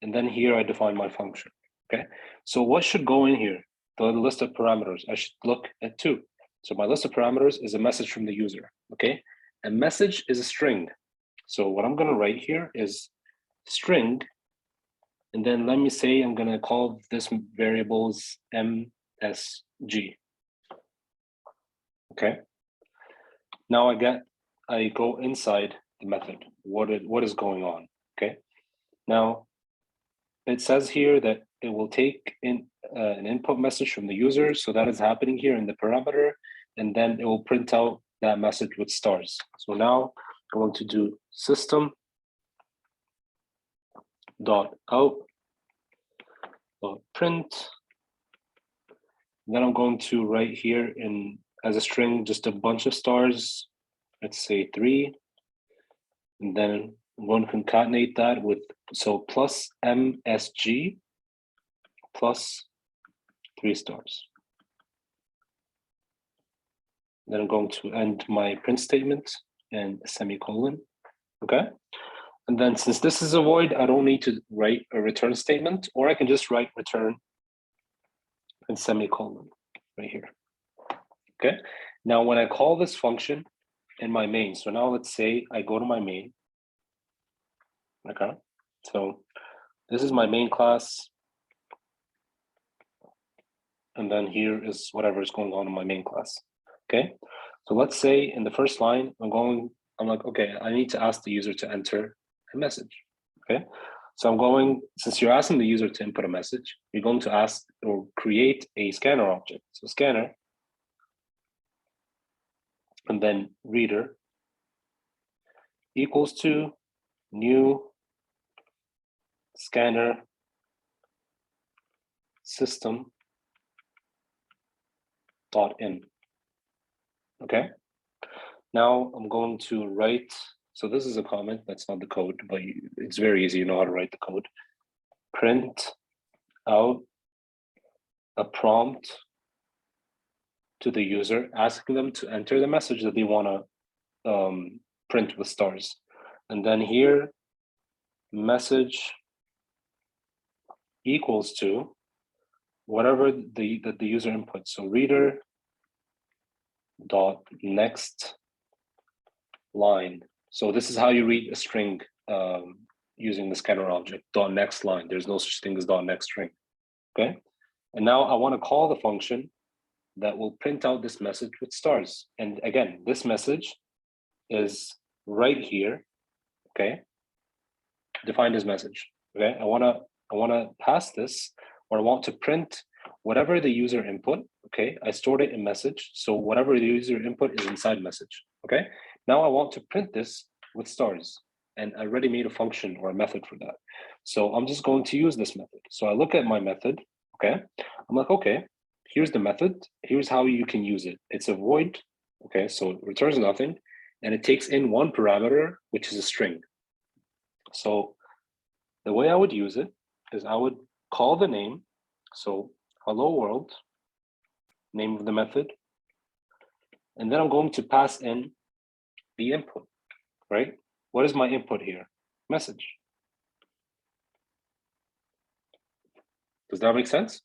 And then here I define my function. Okay. So what should go in here? The list of parameters. I should look at 2. So my list of parameters is a message from the user. Okay. A message is a string. So what I'm going to write here is string. And then let me say I'm going to call this variables MSG. Okay. Now I go inside the method. What is going on? Okay. Now it says here that it will take in an input message from the user. So that is happening here in the parameter, and then it will print out that message with stars. So now I'm going to do system dot out dot print. Then I'm going to write here as a string just a bunch of stars. Let's say 3, and then I'm going to concatenate that with plus MSG plus 3 stars. Then I'm going to end my print statement and a semicolon. Okay. And then since this is a void, I don't need to write a return statement, or I can just write return and semicolon right here. Okay. Now, when I call this function in my main, so now let's say I go to my main. Okay. So this is my main class. And then here is whatever is going on in my main class. Okay. So let's say in the first line, I'm like, okay, I need to ask the user to enter a message. Okay. So I'm going, since you're asking the user to input a message, you're going to ask or create a scanner object. So scanner, and then reader equals to new scanner system dot in. Okay. Now I'm going to write, so this is a comment, that's not the code, but it's very easy, you know how to write the code. Print out a prompt to the user, asking them to enter the message that they want to print with stars. And then here, message equals to whatever the user inputs. So reader dot next line. So this is how you read a string using the scanner object, dot next line. There's no such thing as dot next string. Okay. And now I want to call the function that will print out this message with stars. And again, this message is right here. Okay. Defined as message. Okay. I want to pass this, or I want to print whatever the user input. Okay. I stored it in message. So whatever the user input is inside message. Okay. Now I want to print this with stars, and I already made a function or a method for that. So I'm just going to use this method. So I look at my method. Okay. I'm like, okay, here's the method. Here's how you can use it. It's a void. Okay. So it returns nothing, and it takes in one parameter, which is a string. So the way I would use it is I would call the name. So hello world, name of the method. And then I'm going to pass in the input, right? What is my input here? Message. Does that make sense?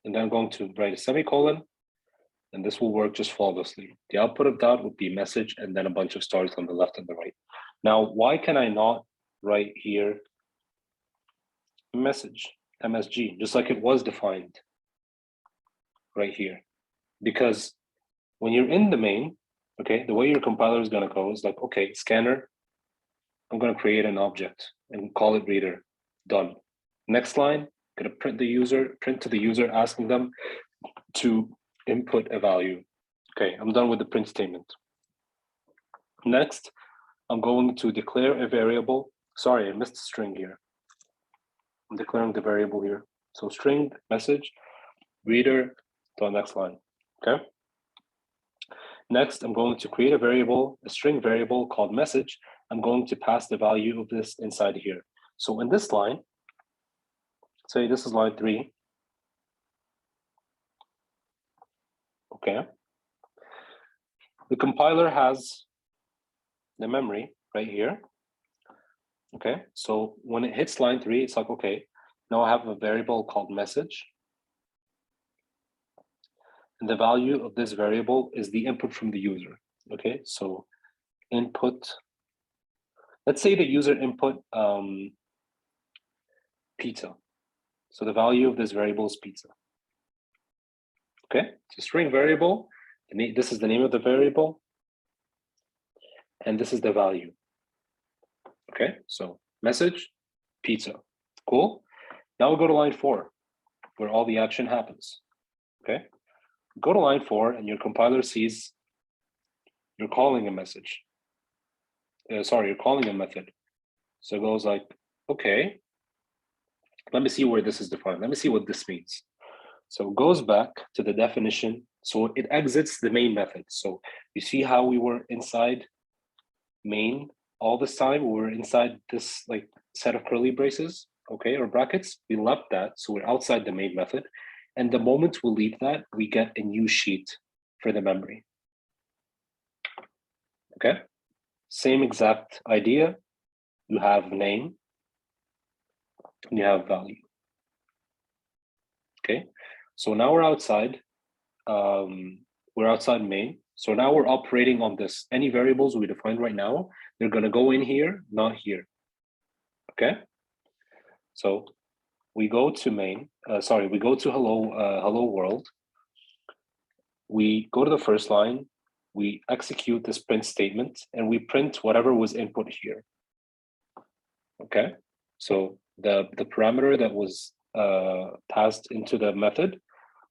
And then I'm going to write a semicolon, and this will work just flawlessly. The output of that would be message and then a bunch of stars on the left and the right. Now, why can I not write here message, MSG, just like it was defined right here? Because when you're in the main, okay, the way your compiler is going to go is like, okay, scanner, I'm going to create an object and call it reader. Done. Next line, going to print to the user, asking them to input a value. Okay, I'm done with the print statement. Next, I'm going to declare a variable. Sorry, I missed a string here. I'm declaring the variable here. So string message reader to the next line. Okay. Next, I'm going to create a variable, a string variable called message. I'm going to pass the value of this inside here. So in this line, say this is line 3. Okay. The compiler has the memory right here. Okay. So when it hits line 3, it's like, okay, now I have a variable called message. And the value of this variable is the input from the user. Okay. So input, let's say the user input pizza. So the value of this variable is pizza. Okay, it's a string variable. This is the name of the variable. And this is the value. Okay, so message, pizza. Cool. Now we'll go to line 4, where all the action happens. Okay, go to line 4 and your compiler sees you're calling a message. Sorry, you're calling a method. So it goes like, okay, let me see where this is defined. Let me see what this means. So it goes back to the definition. So it exits the main method. So you see how we were inside main all this time? We were inside this like set of curly braces, okay, or brackets. We left that. So we're outside the main method. And the moment we leave that, we get a new sheet for the memory. Okay. same exact idea. You have name and you have value. Okay, so now we're outside. We're outside main. So now we're operating on this. Any variables we defined right now, they're going to go in here, not here. Okay, so we go to main. We go to hello world. We go to the first line. We execute this print statement, and we print whatever was input here. Okay, so the parameter that was passed into the method,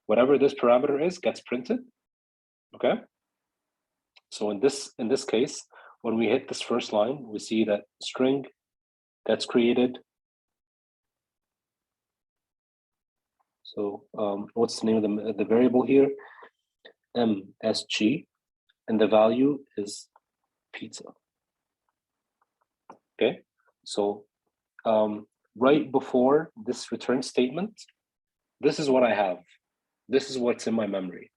whatever this parameter is, gets printed. Okay, so in this case, when we hit this first line, we see that string gets created. So what's the name of the variable here? MSG, and the value is pizza. Okay, so right before this return statement, this is what I have. This is what's in my memory.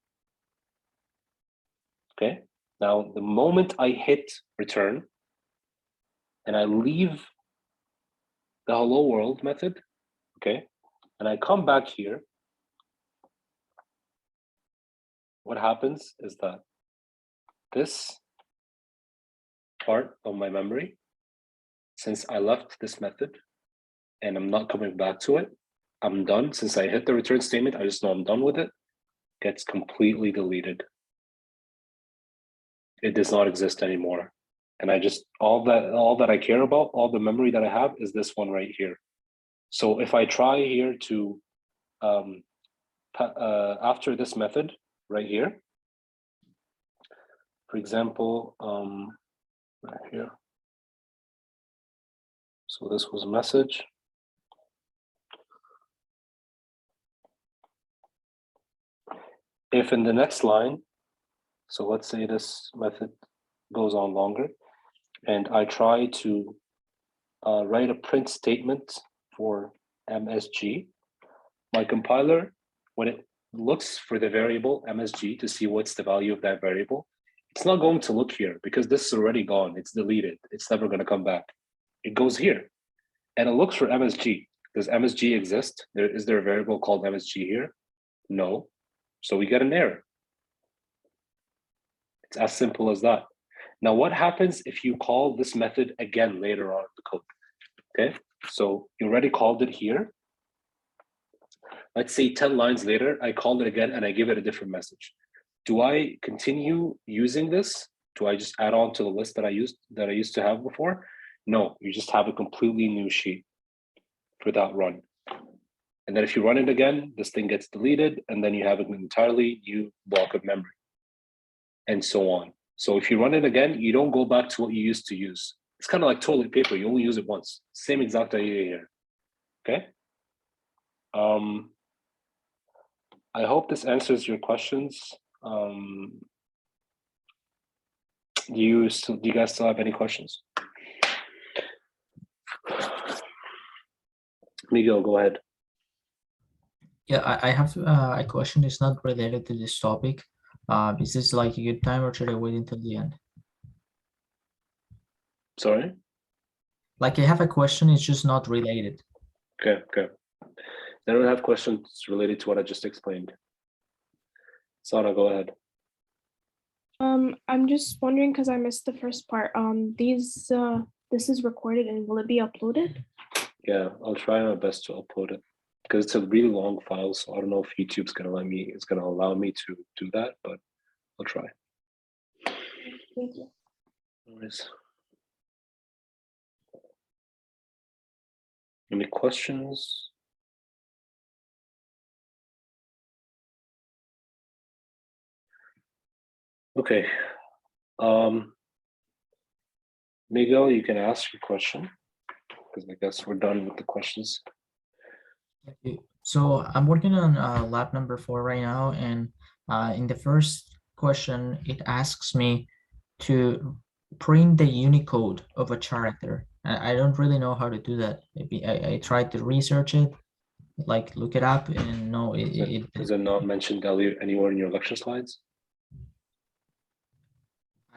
Okay, now the moment I hit return and I leave the hello world method, okay, and I come back here, what happens is that this part of my memory, since I left this method and I'm not coming back to it, I'm done. Since I hit the return statement, I just know I'm done with it, gets completely deleted. It does not exist anymore. And I just, all that I care about, all the memory that I have is this one right here. So if I try here to, after this method right here, for example, right here. So this was a message. If in the next line, so let's say this method goes on longer, and I try to write a print statement for MSG, my compiler, when it looks for the variable MSG to see what's the value of that variable, it's not going to look here because this is already gone. It's deleted. It's never going to come back. It goes here and it looks for MSG. Does MSG exist? Is there a variable called MSG here? No. So we get an error. It's as simple as that. Now, what happens if you call this method again later on in the code? Okay, so you already called it here. Let's say 10 lines later, I called it again and I give it a different message. Do I continue using this? Do I just add on to the list that I used to have before? No, you just have a completely new sheet for that run. And then if you run it again, this thing gets deleted, and then you have an entirely new block of memory, and so on. So if you run it again, you don't go back to what you used to use. It's kind of like toilet paper. You only use it once. Same exact idea here. Okay. I hope this answers your questions. Do you guys still have any questions? Miguel, go ahead. Yeah, I have a question. It's not related to this topic. Is this like a good time, or should I wait until the end? Sorry? Like, I have a question, it's just not related. Okay. I don't have questions related to what I just explained. Sana, go ahead. I'm just wondering because I missed the first part. This is recorded and will it be uploaded? Yeah, I'll try my best to upload it because it's a really long file. So I don't know if YouTube's gonna allow me to do that, but I'll try. Thank you. No worries. Any questions? Okay. Miguel, you can ask your question because I guess we're done with the questions. Okay. So I'm working on lab number 4 right now, and in the first question, it asks me to print the Unicode of a character. I don't really know how to do that. Maybe I tried to research it, like look it up, and no, Is it not mentioned anywhere in your lecture slides?